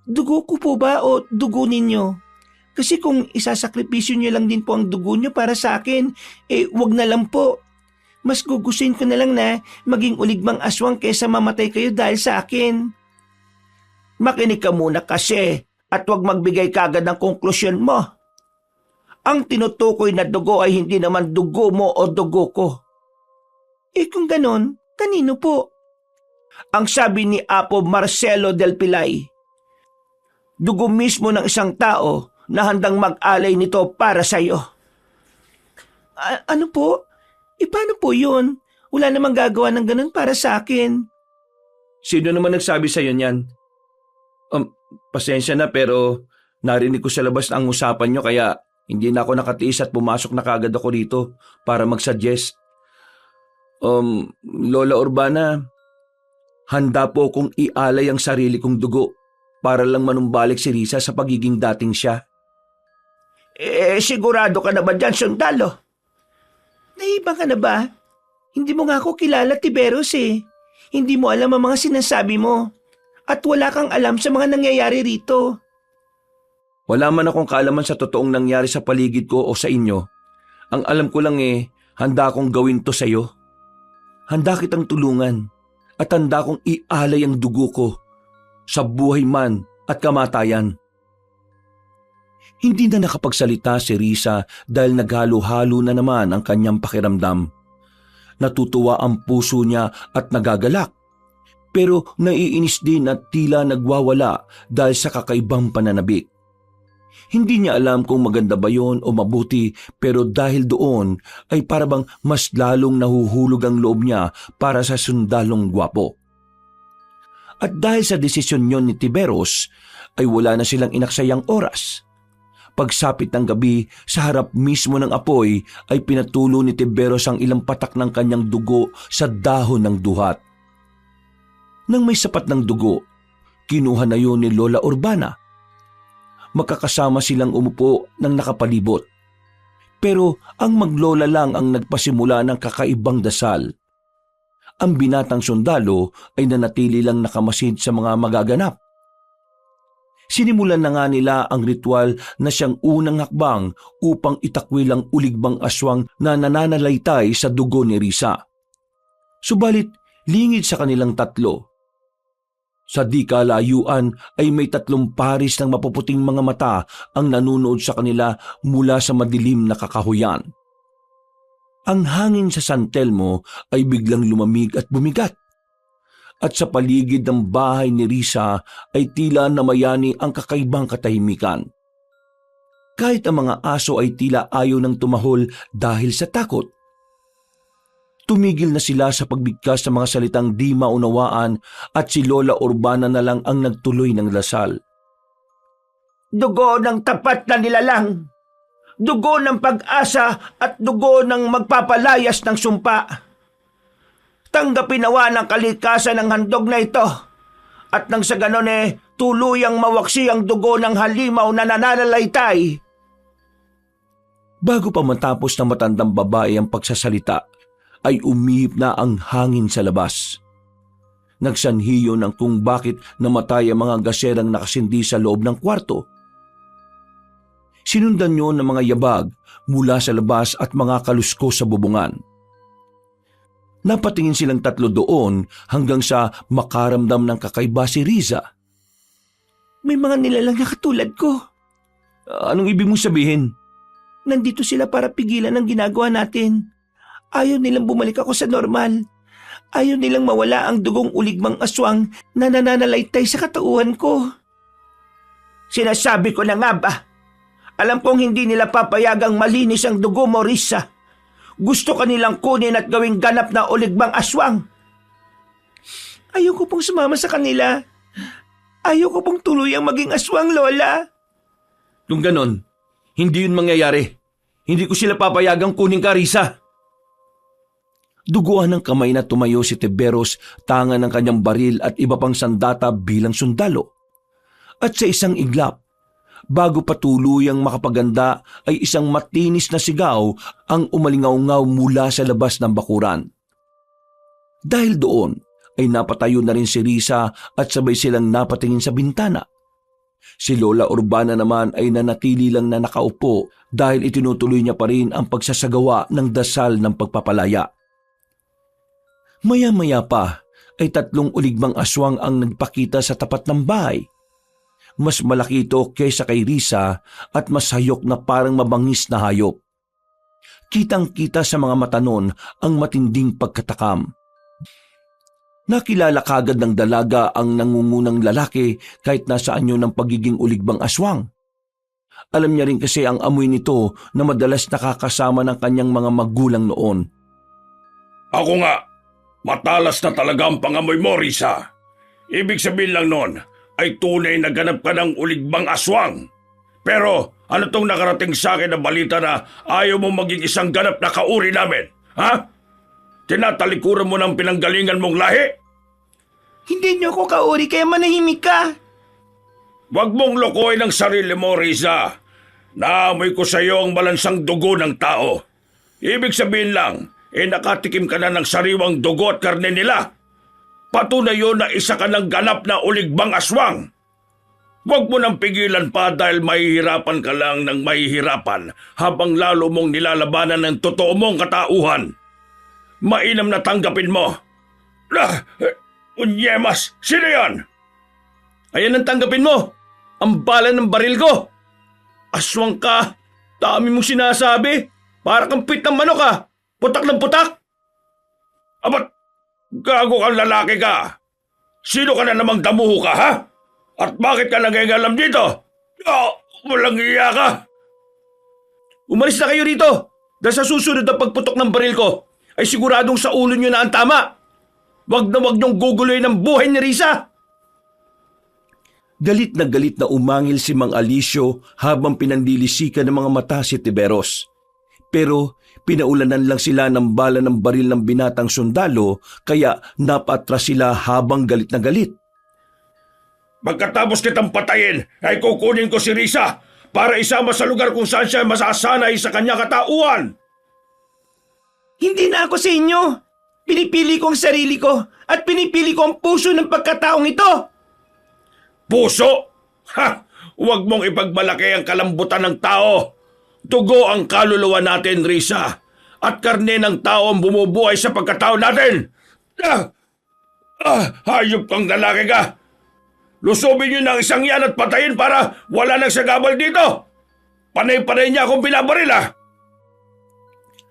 Dugo ko po ba o dugo ninyo? Kasi kung isasakripisyo nyo lang din po ang dugo nyo para sa akin, wag na lang po. Mas gugustuhin ko na lang na maging uligbang aswang kaysa mamatay kayo dahil sa akin. Makinig ka muna kasi at huwag magbigay kagad ng konklusyon mo. Ang tinutukoy na dugo ay hindi naman dugo mo o dugo ko. Kung ganon, kanino po? Ang sabi ni Apo Marcelo del Pilay, dugo mismo ng isang tao na handang mag-alay nito para sa iyo. Ano po? Paano po yun? Wala namang gagawa ng ganun para sa akin. Sino naman nagsabi sa'yo niyan? Pasensya na pero narinig ko sa labas ang usapan nyo kaya hindi na ako nakatiis at pumasok na kagad ako rito para mag-suggest. Lola Urbana, handa po kong ialay ang sarili kong dugo para lang manumbalik si Risa sa pagiging dating siya. Sigurado ka na ba dyan, sundalo? Naibang ka na ba? Hindi mo nga ako kilala, Tiberos eh. Hindi mo alam ang mga sinasabi mo. At wala kang alam sa mga nangyayari rito. Wala man akong kaalaman sa totoong nangyari sa paligid ko o sa inyo. Ang alam ko lang handa akong gawin to sa'yo. Handa kitang tulungan at handa akong ialay ang dugo ko sa buhay man at kamatayan. Hindi na nakapagsalita si Risa dahil naghalo-halo na naman ang kanyang pakiramdam. Natutuwa ang puso niya at nagagalak. Pero naiinis din at tila nagwawala dahil sa kakaibang pananabik. Hindi niya alam kung maganda ba yon o mabuti pero dahil doon ay parabang mas lalong nahuhulog ang loob niya para sa sundalong gwapo. At dahil sa desisyon niyon ni Tiberos ay wala na silang inaksayang oras. Pagsapit ng gabi, sa harap mismo ng apoy ay pinatulo ni Tiberos ang ilang patak ng kanyang dugo sa dahon ng duhat. Nang may sapat ng dugo, kinuha na yun ni Lola Urbana. Magkakasama silang umupo ng nakapalibot. Pero ang maglola lang ang nagpasimula ng kakaibang dasal. Ang binatang sundalo ay nanatili lang nakamasid sa mga magaganap. Sinimulan na nga nila ang ritual na siyang unang hakbang upang itakwil ang uligbang aswang na nananalaytay sa dugo ni Risa. Subalit, lingid sa kanilang tatlo. Sa di kalayuan ay may 3 paris ng mapuputing mga mata ang nanunood sa kanila mula sa madilim na kakahuyan. Ang hangin sa San Telmo ay biglang lumamig at bumigat. At sa paligid ng bahay ni Risa ay tila namayani ang kakaibang katahimikan. Kahit ang mga aso ay tila ayaw ng tumahol dahil sa takot. Tumigil na sila sa pagbigkas ng mga salitang di maunawaan at si Lola Urbana na lang ang nagtuloy ng dasal. Dugo ng tapat na nilalang, dugo ng pag-asa at dugo ng magpapalayas ng sumpa. Tanggapin nawa ng kalikasan ng handog na ito At nang sa ganon tuluyang mawaksi ang dugo ng halimaw na nananalaytay. Bago pa matapos ng matandang babae ang pagsasalita, ay umihip na ang hangin sa labas. Nagsanhi yun ang kung bakit namatay ang mga gaserang nakasindi sa loob ng kwarto. Sinundan yun ng mga yabag mula sa labas at mga kalusko sa bubungan. Napatingin silang tatlo doon hanggang sa makaramdam ng kakaiba si Riza. May mga nilalang na katulad ko. Anong ibig mong sabihin? Nandito sila para pigilan ang ginagawa natin. Ayaw nilang bumalik ako sa normal. Ayaw nilang mawala ang dugong uligmang aswang na nananalaytay sa katauhan ko. Sinasabi ko na nga ba? Alam kong hindi nila papayagang malinis ang dugo mo, Risa. Gusto ka nilang kunin at gawing ganap na uligmang aswang. Ayaw ko pong sumama sa kanila. Ayaw ko pong tuluyang maging aswang, Lola. Kung ganon, hindi yun mangyayari. Hindi ko sila papayagang kunin ka, Risa. Duguan ng kamay na tumayo si Tiberos, tangan ng kanyang baril at iba pang sandata bilang sundalo. At sa isang iglap, bago pa tuluyang makapaganda ay isang matinis na sigaw ang umalingaw-ngaw mula sa labas ng bakuran. Dahil doon ay napatayo na rin si Risa at sabay silang napatingin sa bintana. Si Lola Urbana naman ay nanatili lang na nakaupo dahil itinutuloy niya pa rin ang pagsasagawa ng dasal ng pagpapalaya. Maya-maya pa ay 3 uligmang aswang ang nagpakita sa tapat ng bahay. Mas malaki ito kaysa kay Risa at mas hayok na parang mabangis na hayop. Kitang-kita sa mga mata nun ang matinding pagkatakam. Nakilala kagad ng dalaga ang nangungunang lalaki kahit nasaan yun ang pagiging uligbang aswang. Alam niya rin kasi ang amoy nito na madalas nakakasama ng kanyang mga magulang noon. Ako nga, matalas na talaga ang pangamoy mo, Risa. Ibig sabihin lang nun, ay tunay na ganap ka ng uligbang aswang. Pero ano tong nakarating sa akin na balita na ayaw mo maging isang ganap na kauri namin? Ha? Tinatalikuran mo ng pinanggalingan mong lahi? Hindi niyo ako kauri kaya manahimik ka. Huwag mong lokohin ang sarili mo, Riza. Naamoy ko sa iyo ang malansang dugo ng tao. Ibig sabihin lang, nakatikim ka na ng sariwang dugo at karne nila. Patunay yun na isa ka ng ganap na uligbang aswang. Huwag mo nang pigilan pa dahil mahihirapan ka lang ng mahihirapan habang lalo mong nilalabanan ng totoo mong katauhan. Mainam na tanggapin mo. Unyemas, sino yan? Ayan ang tanggapin mo. Ang bala ng baril ko. Aswang ka. Dami mong sinasabi. Para kang pit ng manok ka. Putak ng putak. Abat, gago kang lalaki ka. Sino ka na namang damuho ka, ha? At bakit ka nangingalam dito? Walang iya ka. Umalis na kayo rito. Dahil sa susunod na pagputok ng baril ko, ay siguradong sa ulo nyo na ang tama. Wag na wag nyong guguloy ng buhay ni Risa. Galit na umangil si Mang Alicio habang pinandilisikan ng mga mata si Tiberos. Pero pinaulanan lang sila ng bala ng baril ng binatang sundalo kaya napatras sila habang galit na galit. Pagkatapos kitang patayin, ay kukunin ko si Risa para isama sa lugar kung saan siya masasanay sa kanyang katauhan. Hindi na ako sa inyo. Pinipili ko ang sarili ko at pinipili ko ang puso ng pagkataong ito. Puso? Ha! Huwag mong ipagmalaki ang kalambutan ng tao. Dugo ang kaluluwa natin, Risa. At karne ng tao ang bumubuhay sa pagkatao natin. Hayop kang lalaki ka. Lusubin niyo ng isang yan at patayin para wala nang sagabal dito. Panay-panay niya akong binabaril,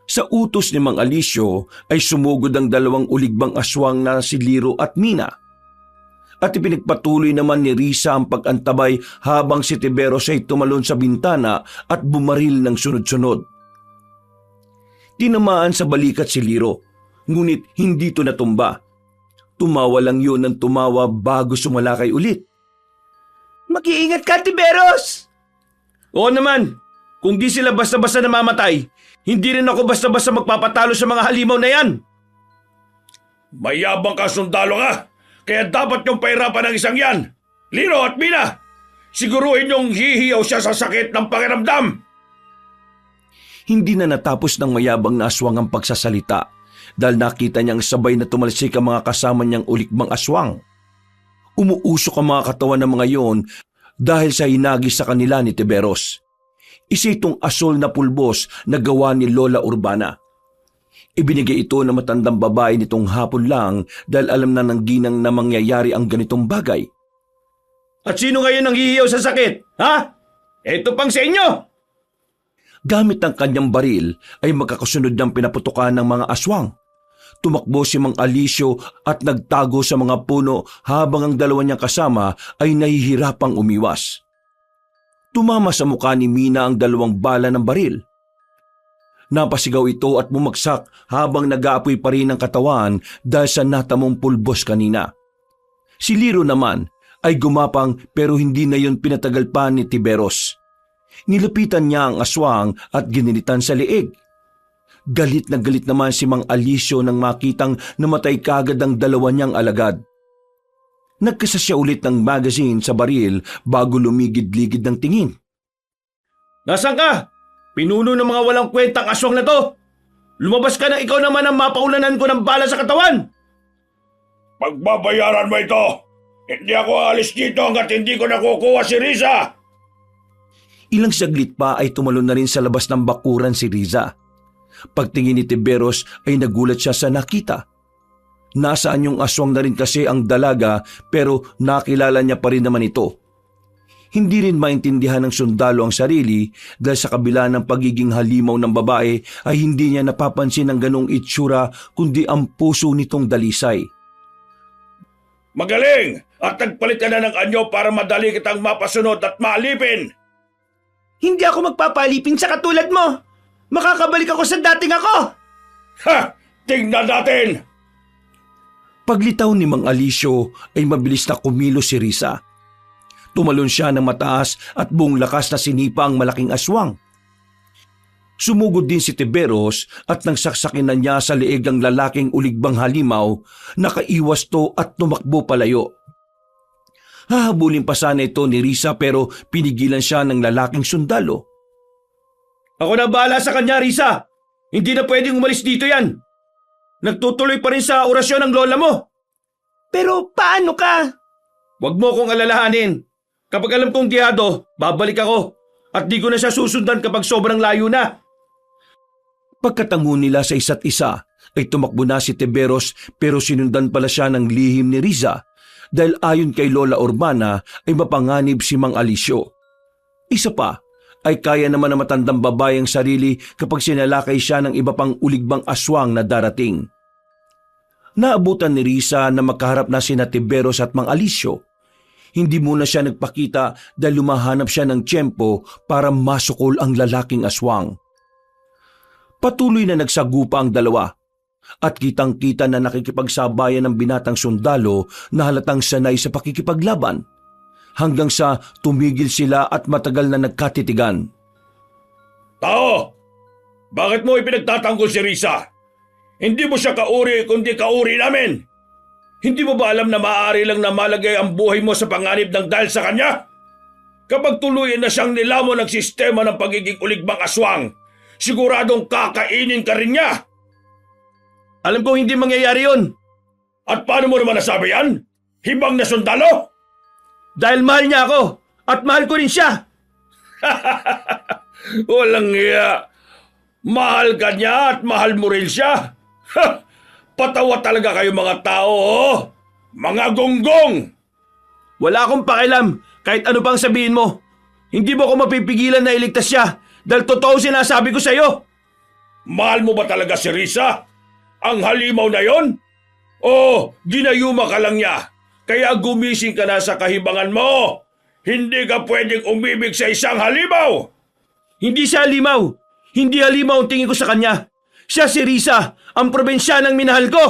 Sa utos ni Mang Alicio ay sumugod ang 2 uligbang aswang na si Liro at Mina. At ipinagpatuloy naman ni Risa ang pag-antabay habang si Tiberos ay tumalon sa bintana at bumaril ng sunod-sunod. Tinamaan sa balikat si Liro, ngunit hindi ito natumba. Tumawa lang yun ng tumawa bago sumalakay ulit. Mag-iingat ka, Tiberos! Oo naman, kung di sila basta-basta namamatay, hindi rin ako basta-basta magpapatalo sa mga halimaw na yan. Mayabang ka, sundalo ka. Kaya dapat yung pahirapan ng isang yan. Lino at Mina, siguruhin yung hihiyaw siya sa sakit ng pakiramdam. Hindi na natapos ng mayabang na aswang ang pagsasalita dahil nakita niyang sabay na tumalsik ang mga kasama niyang ulikbang aswang. Umuusok ang mga katawan ng mga iyon dahil sa hinagis sa kanila ni Tiberos. Isa itong asol na pulbos na gawa ni Lola Urbana. Ibinigay ito ng matandang babae nitong hapon lang dahil alam na ng ginang na mangyayari ang ganitong bagay. At sino ngayon ang hihiyaw sa sakit? Ha? Ito pang sa inyo! Gamit ang kanyang baril ay magkakasunod ng pinaputukan ng mga aswang. Tumakbo si Mang Alisyo at nagtago sa mga puno habang ang dalawa niyang kasama ay nahihirapang umiwas. Tumama sa mukha ni Mina ang dalawang bala ng baril. Napasigaw ito at bumagsak habang nag-aapoy pa rin ang katawan dahil sa natamong pulbos kanina. Si Liro naman ay gumapang pero hindi na yon pinatagal pa ni Tiberos. Nilapitan niya ang aswang at ginilitan sa leeg. Galit na galit naman si Mang Alisyo nang makitang namatay kagad ang dalawa niyang alagad. Nagkasa siya ulit ng magazine sa baril bago lumigid-ligid ng tingin. Nasaan ka? Pinuno ng mga walang kwentang aswang na to! Lumabas ka na ikaw naman ang mapaulanan ko ng bala sa katawan! Pagbabayaran mo ito! Hindi ako aalis dito hanggat hindi ko nakukuha si Riza! Ilang saglit pa ay tumalon na rin sa labas ng bakuran si Riza. Pagtingin ni Tiberos ay nagulat siya sa nakita. Nasaan yung aswang na rin kasi ang dalaga pero nakilala niya pa rin naman ito. Hindi rin maintindihan ng sundalo ang sarili dahil sa kabila ng pagiging halimaw ng babae ay hindi niya napapansin ang ganong itsura kundi ang puso nitong dalisay. Magaling! At nagpalit ka na ng anyo para madali kitang mapasunod at maalipin! Hindi ako magpapalipin sa katulad mo. Makakabalik ako sa dating ako. Ha! Tingnan natin! Paglitaw ni Mang Alisyo ay mabilis na kumilos si Riza. Tumalon siya ng mataas at buong lakas na sinipa ang malaking aswang. Sumugod din si Tiberos at nang saksakin na niya sa leeg ang lalaking uligbang halimaw, nakaiwas to at tumakbo palayo. Hahabulin pa sana ito ni Riza pero pinigilan siya ng lalaking sundalo. Ako na bahala sa kanya, Riza! Hindi na pwedeng umalis dito yan! Nagtutuloy pa rin sa orasyon ng lola mo! Pero paano ka? Huwag mo akong alalahanin. Kapag alam kong tiyado, babalik ako. At di ko na siya susundan kapag sobrang layo na. Pagkatango nila sa isa't isa ay tumakbo na si Tiberos pero sinundan pala siya ng lihim ni Riza dahil ayon kay Lola Urbana ay mapanganib si Mang Alisyo. Isa pa ay kaya naman na matandang babae ang sarili kapag sinalakay siya ng iba pang uligbang aswang na darating. Naabutan ni Riza na makaharap na sina Tiberos at Mang Alisyo. Hindi muna siya nagpakita dahil lumahanap siya ng tiyempo para masukol ang lalaking aswang. Patuloy na nagsagupa ang dalawa at kitang-kita na nakikipagsabayan ng binatang sundalo na halatang sanay sa pakikipaglaban hanggang sa tumigil sila at matagal na nagkatitigan. Tao! Bakit mo ipinagtatanggol si Riza? Hindi mo siya kauri kundi kauri namin! Hindi mo ba alam na maaari lang na malagay ang buhay mo sa panganib ng dahil sa kanya? Kapag tuluyan na siyang nilamon ng sistema ng pagiging uligbang aswang, siguradong kakainin ka rin niya! Alam kong hindi mangyayari yun. At paano mo naman nasabi yan? Hibang na sundalo? Dahil mahal niya ako at mahal ko rin siya. Walang iya. Mahal ka niya at mahal mo rin siya. Patawa talaga kayo mga tao, oh! Mga gonggong! Wala akong pakialam kahit ano pang sabihin mo. Hindi mo ako mapipigilan na iligtas siya dahil totoo sinasabi ko sa iyo. Mahal mo ba talaga si Riza? Ang halimaw na yon? O ginayuma ka lang niya? Kaya gumising ka na sa kahibangan mo. Hindi ka pwedeng umibig sa isang halimaw. Hindi siya halimaw. Hindi halimaw ang tingin ko sa kanya. Siya si Riza, ang probinsyanang minahal ko.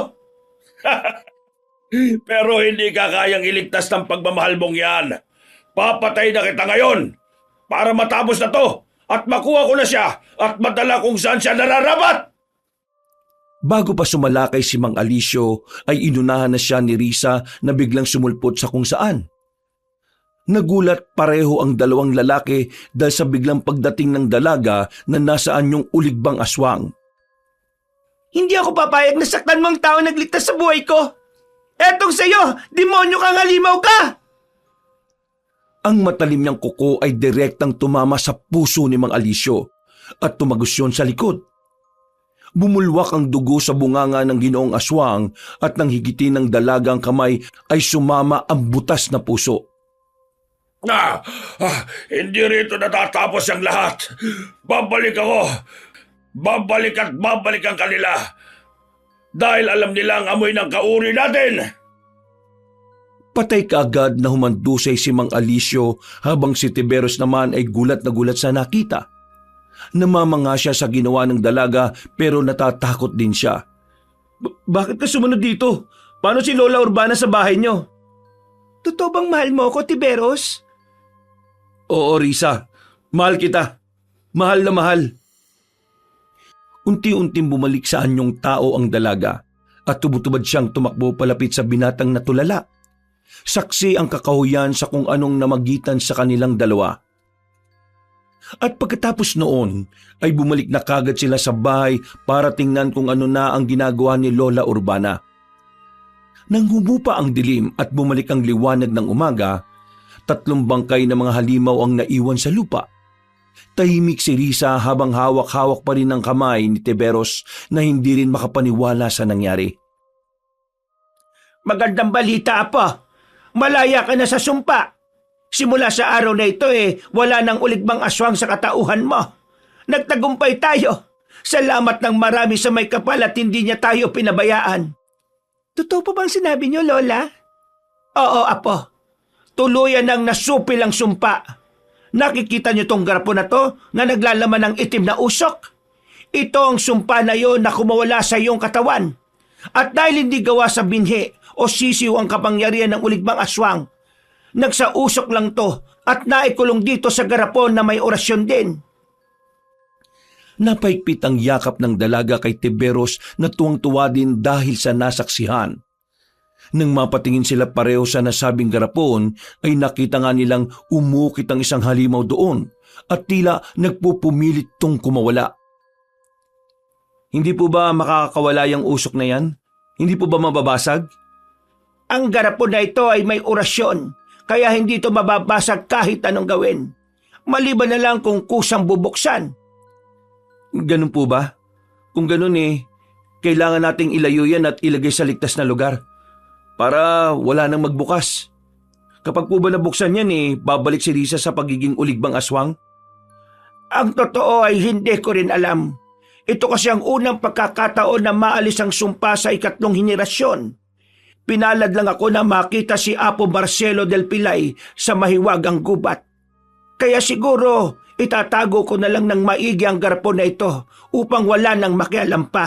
Pero hindi ka kayang iligtas ng pagmamahal mong yan. Papatay na kita ngayon para matapos na to at makuha ko na siya at madala kung saan siya nararapat. Bago pa sumalakay si Mang Alisyo ay inunahan na siya ni Risa na biglang sumulpot sa kung saan. Nagulat pareho ang dalawang lalaki dahil sa biglang pagdating ng dalaga na nasa anyong uligbang aswang. Hindi ako papayag na saktan mong tao nagligtas sa buhay ko. Etong sa'yo, demonyo kang halimaw ka! Ang matalim niyang kuko ay direktang tumama sa puso ni Mang Alisyo at tumagos yun sa likod. Bumulwak ang dugo sa bunganga ng ginoong aswang at nang higitin ng dalagang kamay ay sumama ang butas na puso. Hindi rito natatapos ang lahat. Babalik ako. Babalik at babalik ang kanila. Dahil alam nila ang amoy ng kauri natin. Patay kaagad na humandusay si Mang Alisyo habang si Tiberos naman ay gulat na gulat sa nakita. Namamanga siya sa ginawa ng dalaga pero natatakot din siya. Bakit ka sumunod dito? Paano si Lola Urbana sa bahay niyo? Totoo bang mahal mo ako, Tiberos? Oo, Risa. Mahal kita. Mahal na mahal. Unti-unting bumalik sa anyong tao ang dalaga at tubod-tubad siyang tumakbo palapit sa binatang natulala. Saksi ang kakahuyan sa kung anong namagitan sa kanilang dalawa. At pagkatapos noon ay bumalik na kagad sila sa bahay para tingnan kung ano na ang ginagawa ni Lola Urbana. Nang humupa ang dilim at bumalik ang liwanag ng umaga, 3 bangkay na mga halimaw ang naiwan sa lupa. Tahimik si Risa habang hawak-hawak pa rin ang kamay ni Tiberos na hindi rin makapaniwala sa nangyari. Magandang balita, Apo. Malaya ka na sa sumpa. Simula sa araw na ito wala nang uligbang aswang sa katauhan mo. Nagtagumpay tayo. Salamat ng marami sa may kapal at hindi niya tayo pinabayaan. Totoo pa bang sinabi niyo, Lola? Oo, Apo. Tuluyan ng nasupil ang sumpa. Nakikita niyo tong garpo na to na naglalaman ng itim na usok? Ito ang sumpa na yon na kumawala sa iyong katawan. At dahil hindi gawa sa binhi o sisiw ang kapangyarihan ng uligbang aswang, nagsausok lang to at naikulong dito sa garapon na may orasyon din. Napaikpit ang yakap ng dalaga kay Tiberos na tuwang-tuwa din dahil sa nasaksihan. Nang mapatingin sila pareho sa nasabing garapon, ay nakita nga nilang umukit ang isang halimaw doon at tila nagpupumilit tong kumawala. Hindi po ba makakawala yung usok na yan? Hindi po ba mababasag? Ang garapon na ito ay may orasyon, kaya hindi ito mababasag kahit anong gawin. Maliban na lang kung kusang bubuksan. Ganun po ba? Kung ganun kailangan nating ilayo yan at ilagay sa ligtas na lugar para wala nang magbukas. Kapag po ba nabuksan yan babalik si Risa sa pagiging uligbang aswang? Ang totoo ay hindi ko rin alam. Ito kasi ang unang pagkakataon na maalis ang sumpa sa 2nd henerasyon. Pinalad lang ako na makita si Apo Marcelo del Pilay sa mahiwagang gubat. Kaya siguro itatago ko na lang ng maigi ang garpo na ito upang wala nang makialam pa.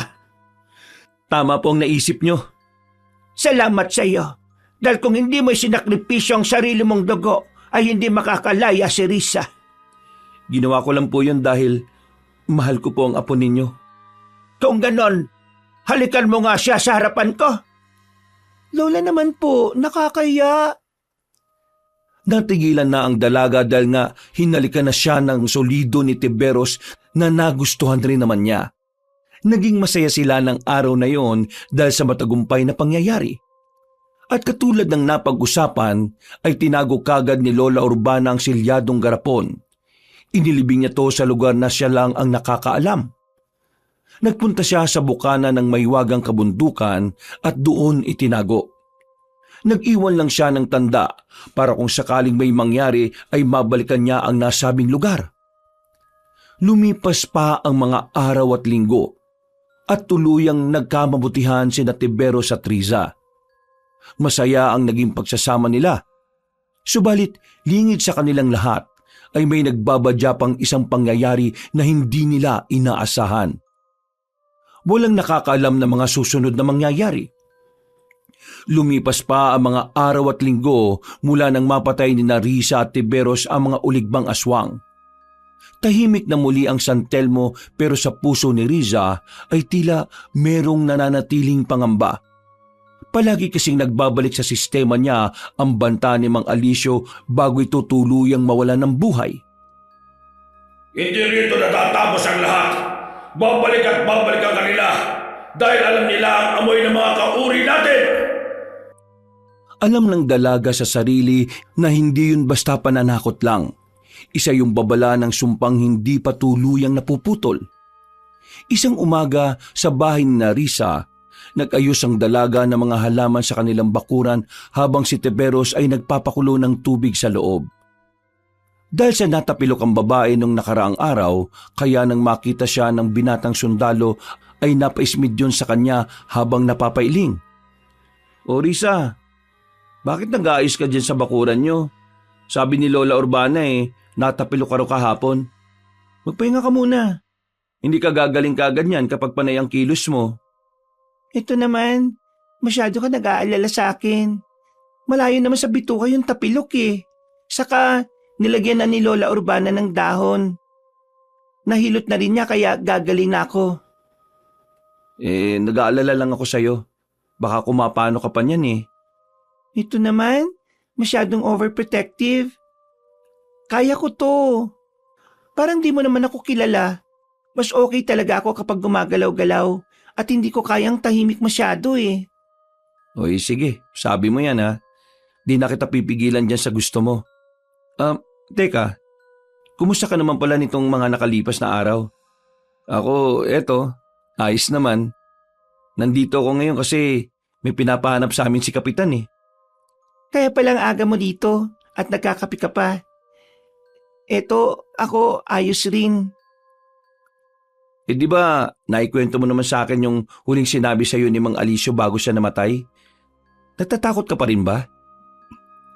Tama po ang naisip nyo. Salamat sa iyo. Dahil kung hindi mo sinakripisyo ang sarili mong dugo, ay hindi makakalaya si Risa. Ginawa ko lang po yun dahil mahal ko po ang apo ninyo. Kung ganon, halikan mo nga siya sa harapan ko. Lola naman po, nakakaya. Natigilan na ang dalaga dahil nga hinalikan na siya ng solido ni Tiberos na nagustuhan rin naman niya. Naging masaya sila ng araw na yon dahil sa matagumpay na pangyayari. At katulad ng napag-usapan ay tinago kagad ni Lola Urbana ang silyadong garapon. Inilibing niya to sa lugar na siya lang ang nakakaalam. Nagpunta siya sa bukana ng mahiwagang kabundukan at doon itinago. Nag-iwan lang siya ng tanda para kung sakaling may mangyari ay mabalikan niya ang nasabing lugar. Lumipas pa ang mga araw at linggo at tuluyang nagkamabutihan sina Tiberos at Riza. Masaya ang naging pagsasama nila. Subalit lingid sa kanilang lahat ay may nagbabadya pang isang pangyayari na hindi nila inaasahan. Walang nakakaalam na mga susunod na mangyayari. Lumipas pa ang mga araw at linggo mula nang mapatay ni Risa at Tiberos ang mga uligbang aswang. Tahimik na muli ang San Telmo pero sa puso ni Riza ay tila merong nananatiling pangamba. Palagi kasing nagbabalik sa sistema niya ang banta ni Mang Alisyo bago ito tuluyang mawala ng buhay. Hindi rito natatapos ang lahat. Babalik at babalik ang kanila dahil alam nila ang amoy ng mga kauri natin. Alam ng dalaga sa sarili na hindi yun basta pananakot lang. Isa yung babala ng sumpang hindi pa tuluyang napuputol. Isang umaga sa bahay ni Risa, nag-ayos ang dalaga ng mga halaman sa kanilang bakuran habang si Tiberos ay nagpapakulo ng tubig sa loob. Dahil sa natapilok ang babae nung nakaraang araw, kaya nang makita siya ng binatang sundalo ay napaismid yun sa kanya habang napapailing. "O Risa, bakit nag-aayos ka dyan sa bakuran nyo? Sabi ni Lola Urbana natapilok ka raw kahapon. Magpahinga ka muna. Hindi ka gagaling kaganyan kapag panay ang kilos mo." Ito naman, masyado ka nag-aalala sa akin. Malayo naman sa bituka yung tapilok Saka, nilagyan na ni Lola Urbana ng dahon. Nahilot na rin niya kaya gagaling na ako. Nag-aalala lang ako sa'yo. Baka kumapano ka pa niyan Ito naman, masyadong overprotective. Kaya ko to. Parang di mo naman ako kilala. Mas okay talaga ako kapag gumagalaw-galaw at hindi ko kayang tahimik masyado Oy, sige. Sabi mo yan Di na kita pipigilan dyan sa gusto mo. Teka. Kumusta ka naman pala nitong mga nakalipas na araw? Ako, eto. Ayos naman. Nandito ako ngayon kasi may pinapahanap sa amin si Kapitan Kaya palang aga mo dito at nagkakapi ka pa. Eto, ako ayos rin. Di ba naikwento mo naman sa akin yung huling sinabi sa'yo ni Mang Alisyo bago siya namatay? Natatakot ka pa rin ba?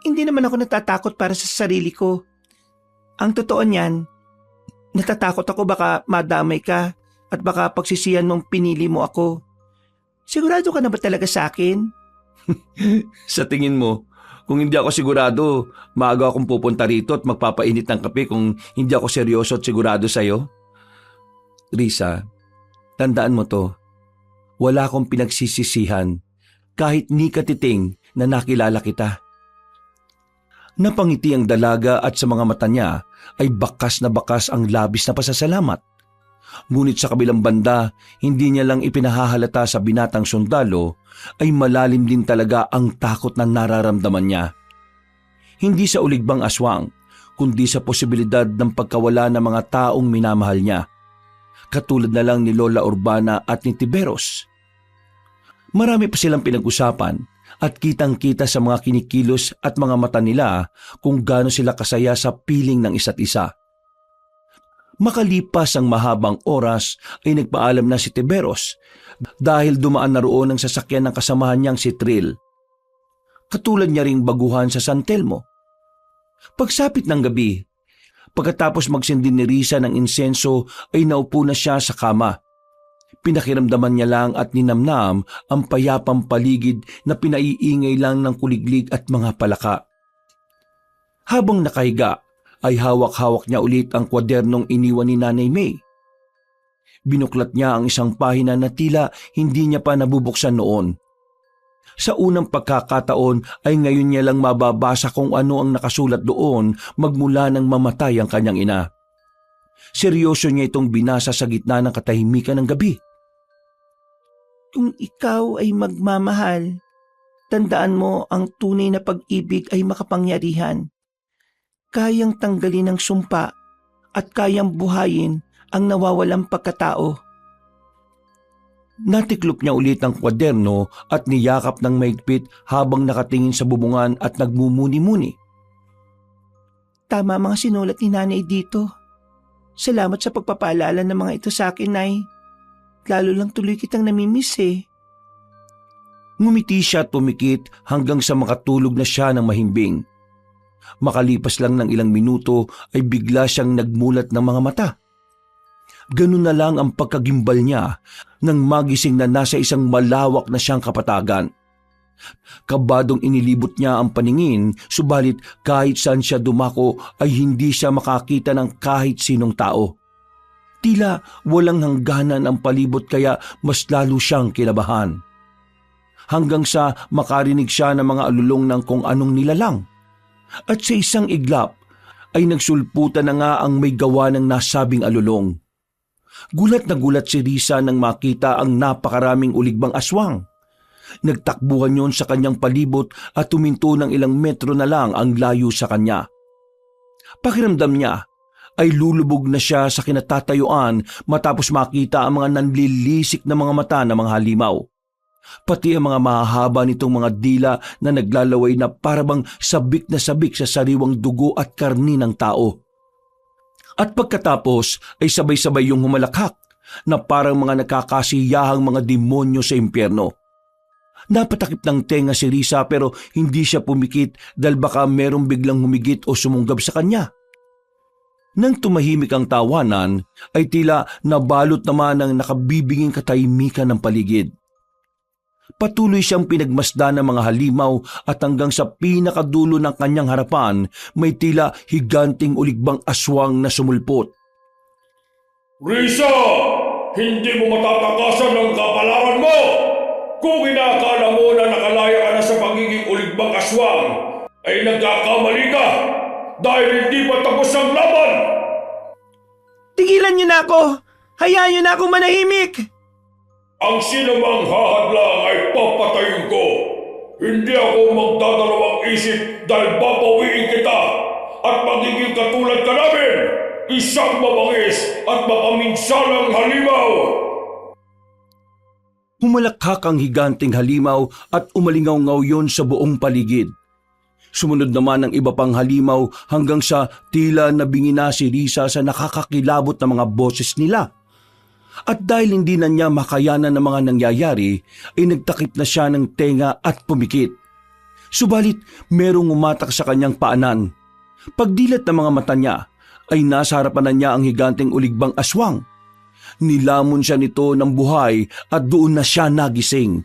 Hindi naman ako natatakot para sa sarili ko. Ang totoo niyan, natatakot ako baka madamay ka at baka pagsisihan mong pinili mo ako. Sigurado ka na ba talaga sa akin? Sa tingin mo, kung hindi ako sigurado, maaga akong pupunta rito at magpapainit ng kape kung hindi ako seryoso at sigurado sa'yo? Risa, tandaan mo to. Wala akong pinagsisisihan kahit ni katiting na nakilala kita. Napangiti ang dalaga at sa mga mata niya ay bakas na bakas ang labis na pasasalamat. Ngunit sa kabilang banda, hindi niya lang ipinahahalata sa binatang sundalo ay malalim din talaga ang takot na nararamdaman niya. Hindi sa uligbang aswang, kundi sa posibilidad ng pagkawala ng mga taong minamahal niya. Katulad na lang ni Lola Urbana at ni Tiberos. Marami pa silang pinag-usapan at kitang-kita sa mga kinikilos at mga mata nila kung gaano sila kasaya sa piling ng isa't isa. Makalipas ang mahabang oras ay nagpaalam na si Tiberos dahil dumaan na roon ang sasakyan ng kasamahan niyang si Trill. Katulad niya ring baguhan sa San Telmo. Pagsapit ng gabi, pagkatapos magsindi ni Risa ng insenso ay naupo na siya sa kama. Pinakiramdaman niya lang at ninamnam ang payapang paligid na pinaiingay lang ng kuliglig at mga palaka. Habang nakahiga, ay hawak-hawak niya ulit ang kwadernong iniwan ni Nanay May. Binuklat niya ang isang pahina na tila hindi niya pa nabubuksan noon. Sa unang pagkakataon ay ngayon niya lang mababasa kung ano ang nakasulat doon magmula nang mamatay ang kanyang ina. Seryoso niya itong binasa sa gitna ng katahimikan ng gabi. Kung ikaw ay magmamahal, tandaan mo ang tunay na pag-ibig ay makapangyarihan. Kayang tanggalin ang sumpa at kayang buhayin ang nawawalang pagkatao. Natiklop niya ulit ang kwaderno at niyakap ng maigpit habang nakatingin sa bubungan at nagmumuni-muni. Tama mga sinulat ni Nanay dito. Salamat sa pagpapaalala ng mga ito sa akin, Nay. Lalo lang tuloy kitang namimiss Ngumiti siya at pumikit hanggang sa makatulog na siya ng mahimbing. Makalipas lang ng ilang minuto ay bigla siyang nagmulat ng mga mata. Ganun na lang ang pagkagimbal niya nang magising na nasa isang malawak na siyang kapatagan. Kabadong inilibot niya ang paningin, subalit kahit saan siya dumako ay hindi siya makakita ng kahit sinong tao. Tila walang hangganan ang palibot kaya mas lalo siyang kinabahan. Hanggang sa makarinig siya ng mga alulong ng kung anong nilalang. At sa isang iglap ay nagsulputan na nga ang may gawa ng nasabing alulong. Gulat na gulat si Risa nang makita ang napakaraming uligbang aswang. Nagtakbuhan yon sa kanyang palibot at tuminto ng ilang metro na lang ang layo sa kanya. Pakiramdam niya ay lulubog na siya sa kinatatayuan matapos makita ang mga nanlilisik na mga mata ng mga halimaw. Pati ang mga mahahaba nitong mga dila na naglalaway na parabang sabik na sabik sa sariwang dugo at karni ng tao. At pagkatapos ay sabay-sabay yung humalakhak na parang mga nakakasiyahang mga demonyo sa impyerno. Napatakip ng tenga si Risa pero hindi siya pumikit dahil baka merong biglang humigit o sumunggab sa kanya. Nang tumahimik ang tawanan ay tila nabalot naman ng nakabibinging katahimikan ng paligid. Patuloy siyang pinagmasdan ng mga halimaw at hanggang sa pinakadulo ng kanyang harapan may tila higanting uligbang aswang na sumulpot. Risa! Hindi mo matatakasan ang kapalaran mo! Kung inakala mo na nakalaya ka na sa pagiging uligbang aswang, ay nagkakamali ka dahil hindi pa tapos ang laban! Tigilan niyo na ako! Hayaan niyo na ako manahimik! Ang sinumang hahadlang ay papatayin ko. Hindi ako magdadalawang isip dahil papawiin kita at magiging katulad ka namin, isang mabangis at makaminsalang halimaw. Humalakhak ang higanting halimaw at umalingaw-ngaw yon sa buong paligid. Sumunod naman ang iba pang halimaw hanggang sa tila nabingi na si Risa sa nakakakilabot na mga boses nila. At dahil hindi na niya makayanan ng mga nangyayari, ay nagtakip na siya ng tenga at pumikit. Subalit merong umatak sa kanyang paanan. Pagdilat ng mga mata niya, ay nasa harapan na niya ang higanting uligbang aswang. Nilamon siya nito ng buhay at doon na siya nagising.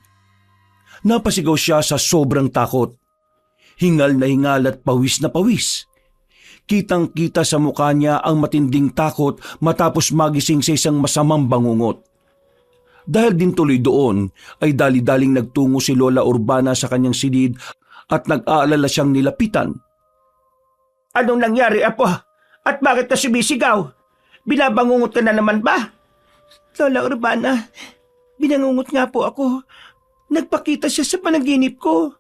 Napasigaw siya sa sobrang takot. Hingal na hingal at pawis na pawis. Kitang-kita sa mukha niya ang matinding takot matapos magising sa isang masamang bangungot. Dahil din tuloy doon, ay dali-daling nagtungo si Lola Urbana sa kanyang silid at nag-aalala siyang nilapitan. Anong nangyari, Apo? At bakit ka sumisigaw? Binabangungot ka na naman ba? Lola Urbana, binangungot nga po ako. Nagpakita siya sa panaginip ko.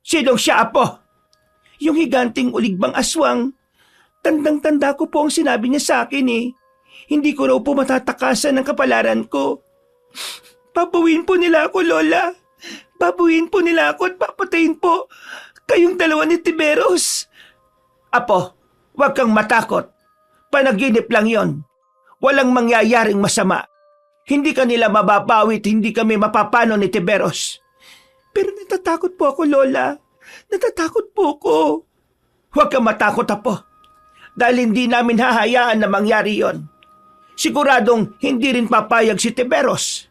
Sinong siya, Apo? Yung higanting uligbang aswang. Tandang-tanda ko po ang sinabi niya sa akin eh. Hindi ko raw po matatakasan ng kapalaran ko. Papawiin po nila ako, Lola. Papawiin po nila ako at papatayin po kayong dalawa ni Tiberos. Apo, huwag kang matakot. Panaginip lang yon. Walang mangyayaring masama. Hindi ka nila mababawit, hindi kami mapapano ni Tiberos. Pero natatakot po ako, Lola. Natatakot po ako. Huwag kang matakot, Apo. Dahil hindi namin hahayaan na mangyari yon. Siguradong hindi rin papayag si Tiberos.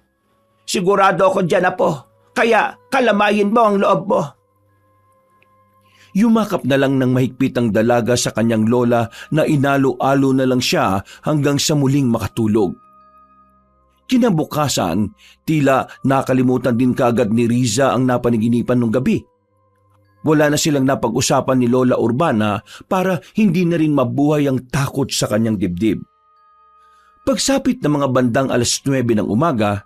Sigurado ako dyan, Apo. Kaya kalamayin mo ang loob mo. Yumakap na lang ng mahigpit ang dalaga sa kanyang lola na inalo-alo na lang siya hanggang sa muling makatulog. Kinabukasan, tila nakalimutan din kaagad ni Riza ang napanaginipan nung gabi. Wala na silang napag-usapan ni Lola Urbana para hindi na rin mabuhay ang takot sa kanyang dibdib. Pagsapit ng mga bandang 9:00 ng umaga,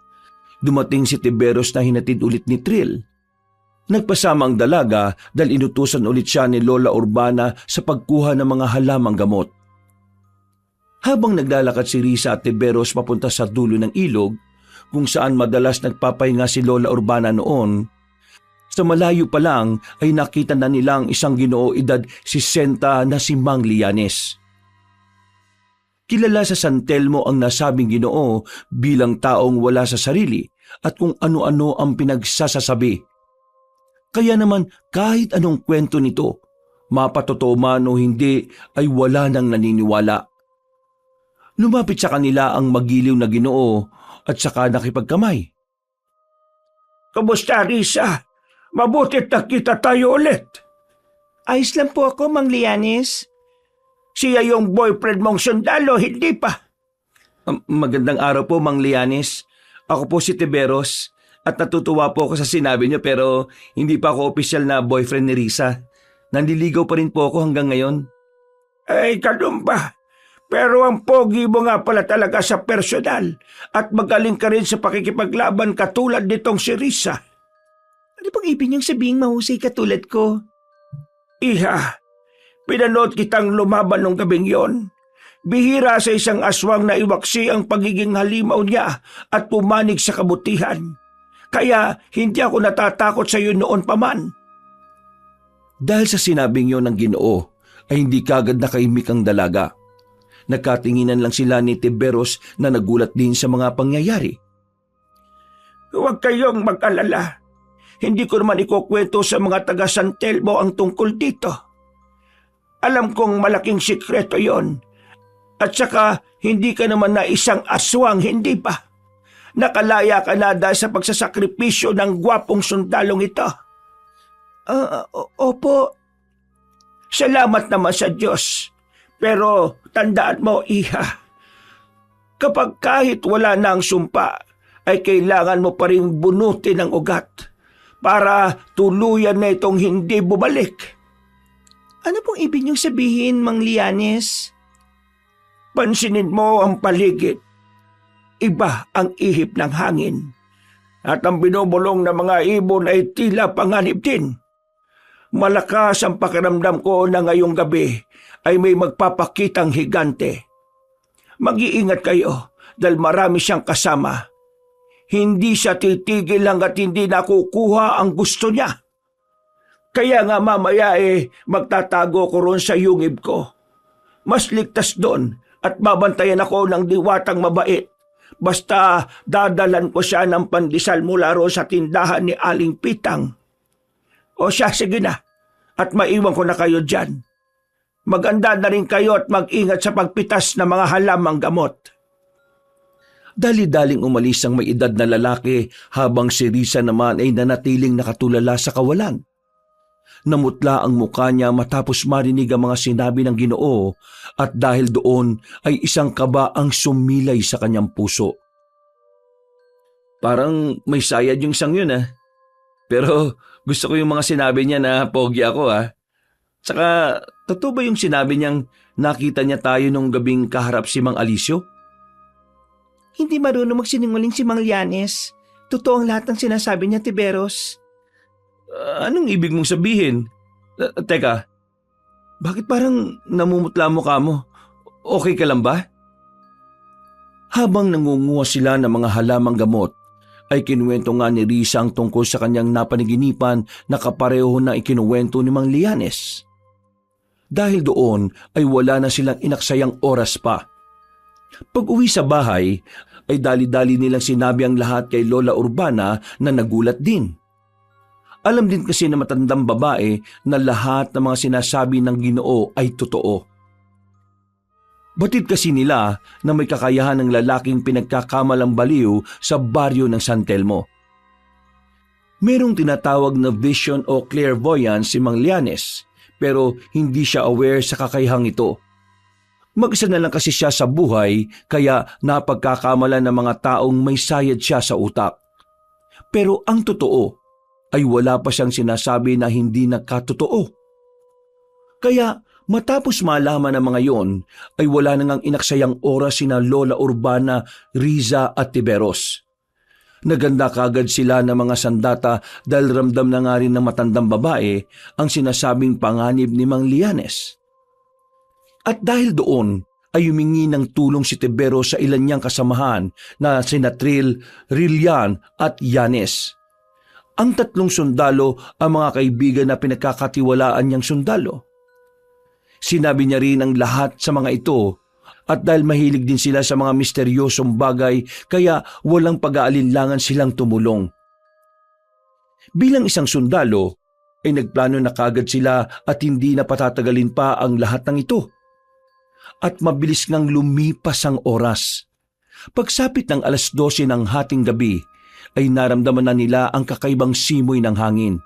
dumating si Tiberos na hinatid ulit ni Trill. Nagpasama ang dalaga dahil inutusan ulit siya ni Lola Urbana sa pagkuha ng mga halamang gamot. Habang naglalakad si Risa at Tiberos papunta sa dulo ng ilog, kung saan madalas nagpapahinga si Lola Urbana noon, sa malayo pa lang ay nakita na nilang isang ginoo edad 60 na si Mang Lianes. Kilala sa San Telmo ang nasabing ginoo bilang taong wala sa sarili at kung ano-ano ang pinagsasasabi. Kaya naman kahit anong kwento nito, mapatotoo man o hindi ay wala nang naniniwala. Lumapit sa kanila ang magiliw na ginoo at saka nakipagkamay. Kumusta, Risa? Mabutit nakita tayo ulit. Ayos lang po ako, Mang Lianes. Siya yung boyfriend mong sundalo, hindi pa. Magandang araw po, Mang Lianes. Ako po si Tiberos at natutuwa po ako sa sinabi niyo pero hindi pa ako opisyal na boyfriend ni Risa. Nandiligaw pa rin po ako hanggang ngayon. Ay, ganun ba? Pero ang pogi mo nga pala talaga sa personal at magaling ka rin sa pakikipaglaban katulad nitong si Risa. Ano pang ibig niyong sabihin mahusay katulad ko? Iha, pinanood kitang lumaban nung gabing yon. Bihira sa isang aswang na iwaksi ang pagiging halimaw niya at pumanig sa kabutihan. Kaya hindi ako natatakot sa iyo noon pa man. Dahil sa sinabing yon ng Ginoo, ay hindi kagad nakaimik ang dalaga. Nagkatinginan lang sila ni Tiberos na nagulat din sa mga pangyayari. Huwag kayong mag-alala. Hindi ko naman ikukwento sa mga taga San Telmo ang tungkol dito. Alam kong malaking sikreto yon. At saka hindi ka naman na isang aswang, hindi ba? Nakalaya ka na dahil sa pagsasakripisyo ng gwapong sundalong ito. Opo. Salamat naman sa Diyos. Pero tandaan mo, Iha, kapag kahit wala na ang sumpa, ay kailangan mo pa rin bunutin ang ugat para tuluyan na itong hindi bumalik. Ano pong ibig niyong sabihin, Mang Lianes? Pansinin mo ang paligid. Iba ang ihip ng hangin. At ang binubulong ng mga ibon ay tila panganib din. Malakas ang pakiramdam ko na ngayong gabi ay may magpapakitang higante. Mag-iingat kayo dahil marami siyang kasama. Hindi siya titigil hanggat hindi nakukuha ang gusto niya. Kaya nga mamaya magtatago ko ron sa yungib ko. Mas ligtas doon at babantayan ako ng diwatang mabait. Basta dadalan ko siya ng pandesal mula ron sa tindahan ni Aling Pitang. O siya, sige na. At maiwan ko na kayo dyan. Maganda na rin kayo at mag-ingat sa pagpitas ng mga halamang gamot. Dali-daling umalis ang may edad na lalaki habang si Risa naman ay nanatiling nakatulala sa kawalan. Namutla ang mukha niya matapos marinig ang mga sinabi ng Ginoo at dahil doon ay isang kaba ang sumilay sa kanyang puso. Parang may sayad yung sang yun Pero gusto ko yung mga sinabi niya na pogi ako Tsaka totoo ba yung sinabi niyang nakita niya tayo nung gabing kaharap si Mang Alisio? Hindi marunong magsinungaling si Mang Lianes. Totoo ang lahat ng sinasabi niya, Tiberos. Anong ibig mong sabihin? Teka, bakit parang namumutla mo ka mo? Okay ka lang ba? Habang nangunguha sila ng mga halamang gamot, ay kinuwento nga ni Risa ang tungkol sa kanyang napanaginipan na kapareho na ikinuwento ni Mang Lianes. Dahil doon ay wala na silang inaksayang oras pa. Pag-uwi sa bahay, ay dali-dali nilang sinabi ang lahat kay Lola Urbana na nagulat din. Alam din kasi na matandang babae na lahat ng mga sinasabi ng Ginoo ay totoo. Batid kasi nila na may kakayahan ng lalaking pinagkakamalang baliw sa baryo ng San Telmo. Merong tinatawag na vision o clairvoyance si Mang Lianes pero hindi siya aware sa kakayahang ito. Mag-isa na lang kasi siya sa buhay kaya napagkakamalan ng mga taong may sayad siya sa utak. Pero ang totoo ay wala pa siyang sinasabi na hindi nagkatotoo. Kaya matapos malaman ng mga yon ay wala nang inaksayang oras sina Lola Urbana, Riza at Tiberos. Naganda kagad sila ng mga sandata dahil ramdam na nga rin ng matandang babae ang sinasabing panganib ni Mang Lianes. At dahil doon ay humingi ng tulong si Tiberos sa ilan niyang kasamahan na sina Tril, Rillian at Yanes. Ang tatlong sundalo ang mga kaibigan na pinagkakatiwalaan niyang sundalo. Sinabi niya rin ang lahat sa mga ito at dahil mahilig din sila sa mga misteryosong bagay kaya walang pag-aalinlangan silang tumulong. Bilang isang sundalo ay nagplano na kagad sila at hindi na patatagalin pa ang lahat ng ito. At mabilis ngang lumipas ang oras. Pagsapit ng 12:00 ng hating gabi ay naramdaman na nila ang kakaibang simoy ng hangin.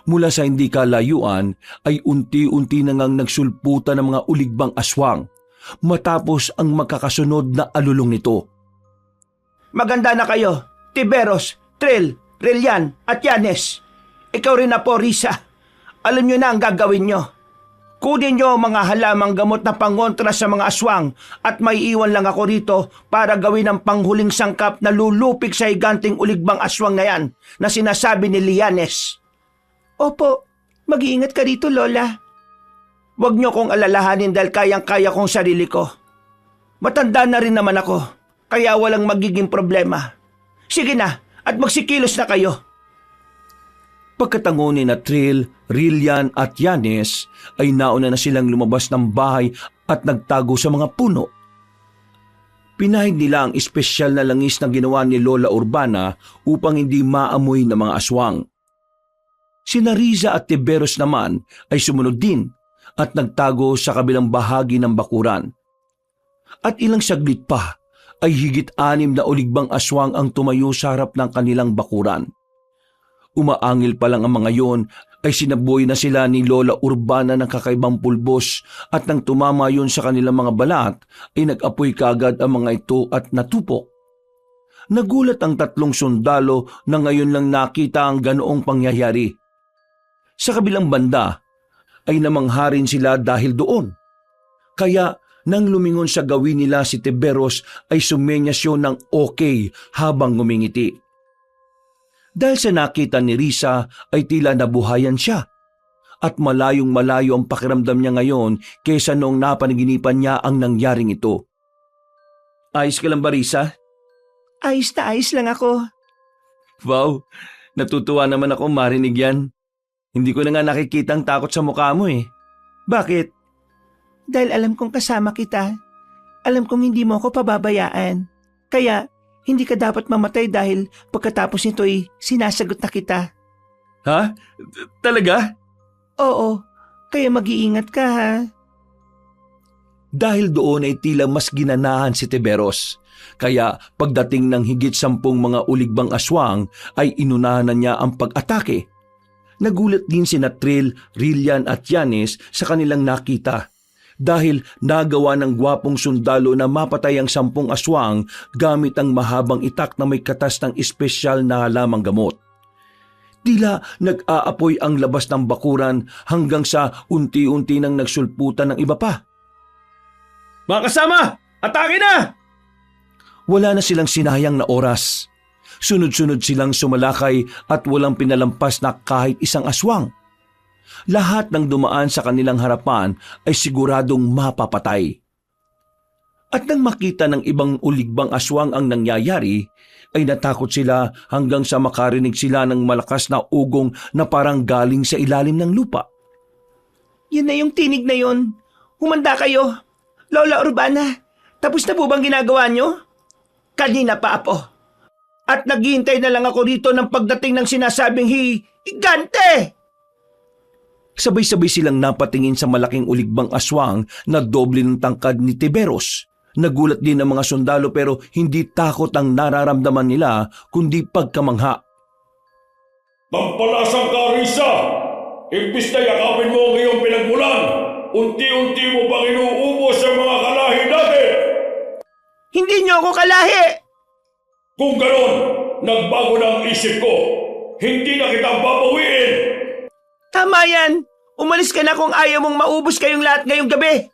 Mula sa hindi kalayuan ay unti-unti na ngang nagsulputan ng mga uligbang aswang matapos ang magkakasunod na alulong nito. Maganda na kayo, Tiberos, Trill, Rillian at Yanes. Ikaw rin na po, Risa. Alam nyo na ang gagawin nyo. Kunin nyo ang mga halamang gamot na pangontra sa mga aswang at may iwan lang ako rito para gawin ang panghuling sangkap na lulupig sa higanting uligbang aswang na yan na sinasabi ni Lianes. Opo, mag-iingat ka dito, Lola. Huwag nyo kong alalahanin dahil kayang-kaya kong sarili ko. Matanda na rin naman ako, kaya walang magiging problema. Sige na, at magsikilos na kayo. Pagkatango ni na Trill, Rillian at Yanes ay nauna na silang lumabas ng bahay at nagtago sa mga puno. Pinahid nila ang espesyal na langis na ginawa ni Lola Urbana upang hindi maamoy ng mga aswang. Sina Riza at Tiberos naman ay sumunod din at nagtago sa kabilang bahagi ng bakuran. At ilang saglit pa ay higit 6 na uligbang aswang ang tumayo sa harap ng kanilang bakuran. Umaangil pa lang ang mga yon ay sinaboy na sila ni Lola Urbana ng kakaibang pulbos at nang tumama yun sa kanilang mga balat ay nag-apoy kaagad ang mga ito at natupok. Nagulat ang 3 sundalo na ngayon lang nakita ang ganoong pangyayari. Sa kabilang banda ay namangharin sila dahil doon. Kaya nang lumingon sa gawin nila si Tiberos ay sumenyas yun ng okay habang ngumingiti. Dahil sa nakita ni Risa ay tila nabuhayan siya at malayong malayo ang pakiramdam niya ngayon kaysa noong napanaginipan niya ang nangyaring ito. Ayos ka lang ba, Risa? Ayos na ayos lang ako. Wow, natutuwa naman ako marinig yan. Hindi ko na nga nakikita ang takot sa mukha mo eh. Bakit? Dahil alam kong kasama kita. Alam kong hindi mo ako pababayaan. Kaya hindi ka dapat mamatay dahil pagkatapos nito ay sinasagot na kita. Ha? Talaga? Oo, kaya mag-iingat ka ha. Dahil doon ay tila mas ginanahan si Tiberos. Kaya pagdating ng higit 10 mga uligbang aswang ay inunahan na niya ang pag-atake. Nagulat din sina Trill, Rillian at Yanes sa kanilang nakita. Dahil nagawa ng gwapong sundalo na mapatay ang 10 aswang gamit ang mahabang itak na may katas ng espesyal na halamang gamot. Tila nag-aapoy ang labas ng bakuran hanggang sa unti-unti nang nagsulputan ng iba pa. Mga kasama, atake na! Wala na silang sinayang na oras. Sunod-sunod silang sumalakay at walang pinalampas na kahit isang aswang. Lahat ng dumaan sa kanilang harapan ay siguradong mapapatay. At nang makita ng ibang uligbang aswang ang nangyayari, ay natakot sila hanggang sa makarinig sila ng malakas na ugong na parang galing sa ilalim ng lupa. Yun na yung tinig na yun. Humanda kayo. Lola Urbana, tapos na po bang ginagawa nyo? Kanina pa, Apo. At naghihintay na lang ako dito ng pagdating ng sinasabing higante! Sabay-sabay silang napatingin sa malaking uligbang aswang na doble ng tangkad ni Tiberos. Nagulat din ang mga sundalo pero hindi takot ang nararamdaman nila kundi pagkamangha. Pampalasang ka, Risa! Imbis na yakapin mo ang iyong pinagmulan, unti-unti mo pang inuubos sa mga kalahi natin! Hindi nyo ako kalahi! Kung ganon, nagbago na ang isip ko. Hindi na kita babawiin! Tama yan! Umalis ka na kung ayaw mong maubos kayong lahat ngayong gabi.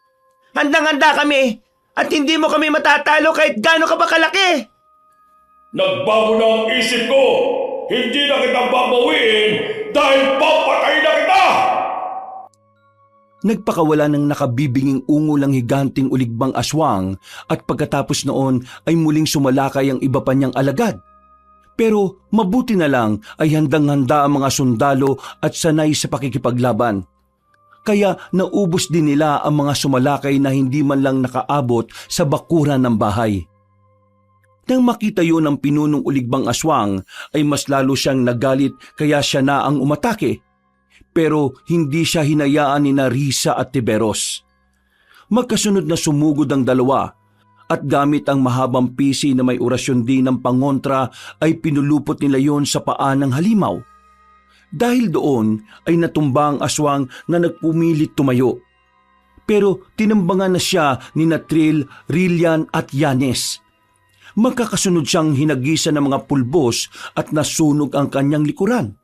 Handang-handa kami at hindi mo kami matatalo kahit gaano ka pa kalaki. Nagbago na ang isip ko. Hindi na kita babawiin dahil papatay na kita! Nagpakawala ng nakabibinging ungol ang higanting uligbang aswang at pagkatapos noon ay muling sumalakay ang iba pa niyang alagad. Pero mabuti na lang ay handang-handa ang mga sundalo at sanay sa pakikipaglaban. Kaya naubos din nila ang mga sumalakay na hindi man lang nakaabot sa bakuran ng bahay. Nang makita yun ng pinunong uligbang aswang ay mas lalo siyang nagalit kaya siya na ang umatake. Pero hindi siya hinayaan ni Risa at Tiberos. Magkasunod na sumugod ang dalawa at gamit ang mahabang pisi na may orasyon din ng pangontra ay pinulupot nila yon sa paa ng halimaw. Dahil doon ay natumba ang aswang na nagpumilit tumayo. Pero tinambangan na siya ni Natril, Rillian at Yanes. Magkakasunod siyang hinagisan ng mga pulbos at nasunog ang kanyang likuran.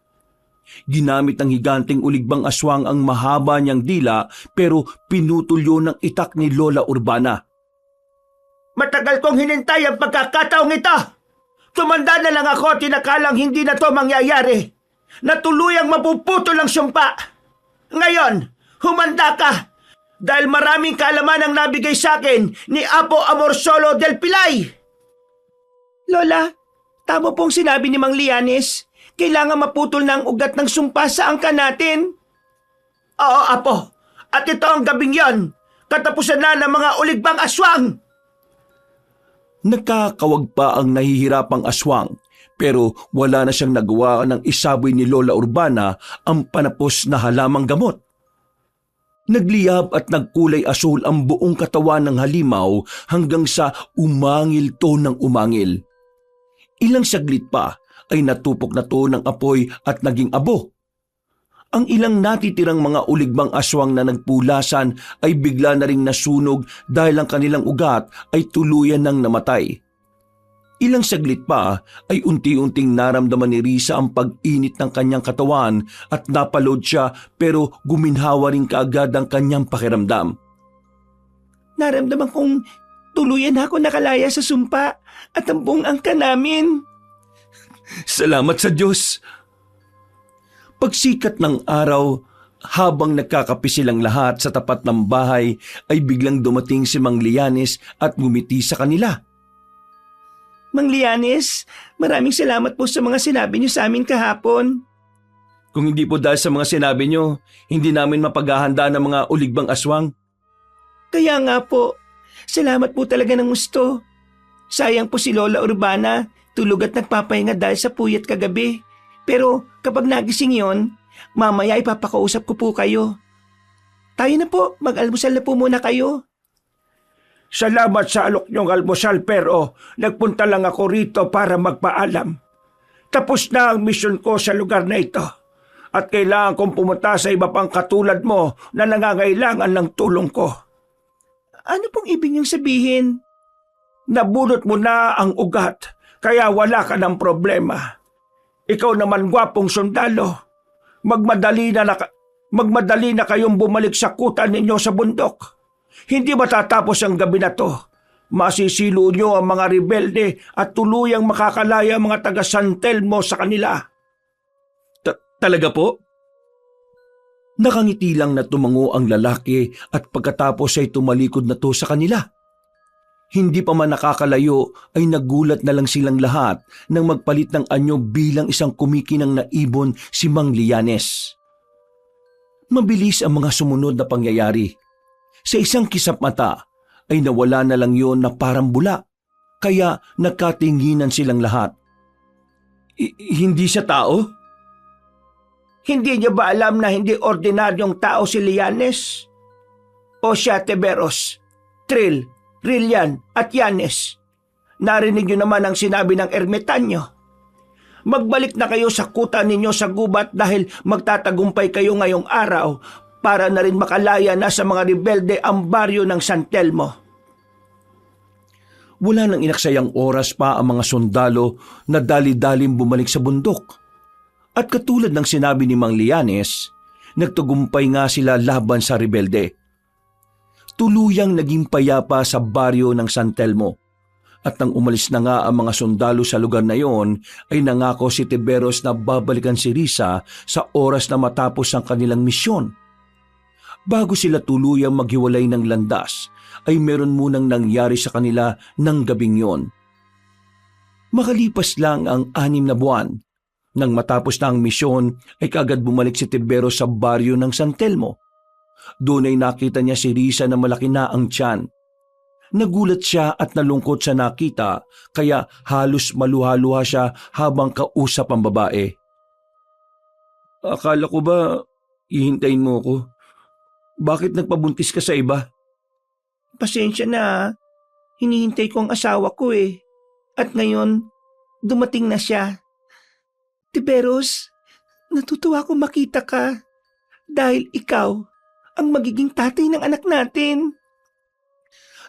Ginamit ng higanting uligbang aswang ang mahaba niyang dila pero pinutol yun ng itak ni Lola Urbana. Matagal kong hinintay ang pagkakataong ito. Tumanda na lang ako at tinakalang hindi na to mangyayari. Natuluyang mapuputol ang sumpa. Ngayon, humanda ka dahil maraming kaalaman ang nabigay sa akin ni Apo Amorsolo del Pilay. Lola, tama pong sinabi ni Mang Lianes. Kailangan maputol na ang ugat ng sumpa sa angka natin. Oo, Apo. At ito ang gabing yon. Katapusan na ng mga uligbang aswang. Nakakawag pa ang nahihirapang aswang pero wala na siyang nagawa ng isaboy ni Lola Urbana ang panapos na halamang gamot. Nagliyab at nagkulay asul ang buong katawan ng halimaw hanggang sa umangil to ng umangil. Ilang saglit pa ay natupok na to ng apoy at naging abo. Ang ilang natitirang mga uligbang aswang na nagpulasan ay bigla na ring nasunog dahil ang kanilang ugat ay tuluyan ng namatay. Ilang saglit pa ay unti-unting naramdaman ni Risa ang pag-init ng kanyang katawan at napalood siya pero guminhawa rin kaagad ang kanyang pakiramdam. Naramdaman kong tuluyan ako nakalaya sa sumpa at ang buong angka namin. Salamat sa Diyos! Pagsikat ng araw, habang nagkakape silang lahat sa tapat ng bahay, ay biglang dumating si Mang Lianes at ngumiti sa kanila. Mang Lianes, maraming salamat po sa mga sinabi niyo sa amin kahapon. Kung hindi po dahil sa mga sinabi nyo, hindi namin mapaghahanda ng mga uligbang aswang. Kaya nga po, salamat po talaga ng gusto. Sayang po si Lola Urbana, tulog at nagpapahinga dahil sa puyat kagabi. Pero kapag nagising yon, mamaya ipapakausap ko po kayo. Tayo na po, mag-almusal na po muna kayo. Salamat sa alok niyong almusal pero nagpunta lang ako rito para magpaalam. Tapos na ang misyon ko sa lugar na ito at kailangan kong pumunta sa iba pang katulad mo na nangangailangan ng tulong ko. Ano pong ibig niyong sabihin? Nabunot mo na ang ugat kaya wala ka ng problema. Ikaw naman gwapong sundalo. Magmadali na kayong bumalik sa kuta ninyo sa bundok. Hindi matatapos ang gabi na to. Masisilo nyo ang mga rebelde at tuluyang makakalaya ang mga taga San Telmo sa kanila. Talaga po? Nakangiti lang na tumango ang lalaki at pagkatapos ay tumalikod na to sa kanila. Hindi pa man nakakalayo ay nagulat na lang silang lahat nang magpalit ng anyo bilang isang kumikinang na ibon si Mang Lianes. Mabilis ang mga sumunod na pangyayari. Sa isang kisap mata ay nawala na lang yon na parang bula, kaya nakatinginan silang lahat. Hindi siya tao? Hindi niyo ba alam na hindi ordinaryong tao si Lianes? O siya, Tiberos, Trill, Rillian at Yanes. Narinig niyo naman ang sinabi ng ermitanyo. Magbalik na kayo sa kuta ninyo sa gubat dahil magtatagumpay kayo ngayong araw para na rin makalaya na sa mga rebelde ang baryo ng San Telmo. Wala nang inaksayang oras pa ang mga sundalo na dali-dalim bumalik sa bundok. At katulad ng sinabi ni Mang Lianes, nagtagumpay nga sila laban sa rebelde. Tuluyang naging payapa sa baryo ng San Telmo. At nang umalis na nga ang mga sundalo sa lugar na yon, ay nangako si Tiberos na babalikan si Risa sa oras na matapos ang kanilang misyon. Bago sila tuluyang maghiwalay ng landas, ay meron munang nangyari sa kanila ng gabing yon. Makalipas lang ang 6 na buwan, nang matapos na ang misyon ay kaagad bumalik si Tiberos sa baryo ng San Telmo. Doon ay nakita niya si Risa na malaki na ang tiyan. Nagulat siya at nalungkot sa nakita kaya halos maluha-luha siya habang kausap ang babae. Akala ko ba ihintayin mo ko? Bakit nagpabuntis ka sa iba? Pasensya na, hinihintay ko ang asawa ko eh. At ngayon, dumating na siya. Tiberos, Natutuwa akong makita ka dahil ikaw ang magiging tatay ng anak natin.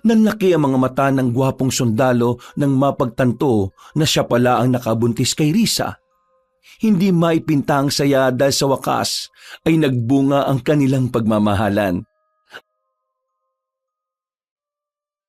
Nanlaki ang mga mata ng gwapong sundalo nang mapagtanto na siya pala ang nakabuntis kay Risa. Hindi maipinta ang saya dahil sa wakas ay nagbunga ang kanilang pagmamahalan.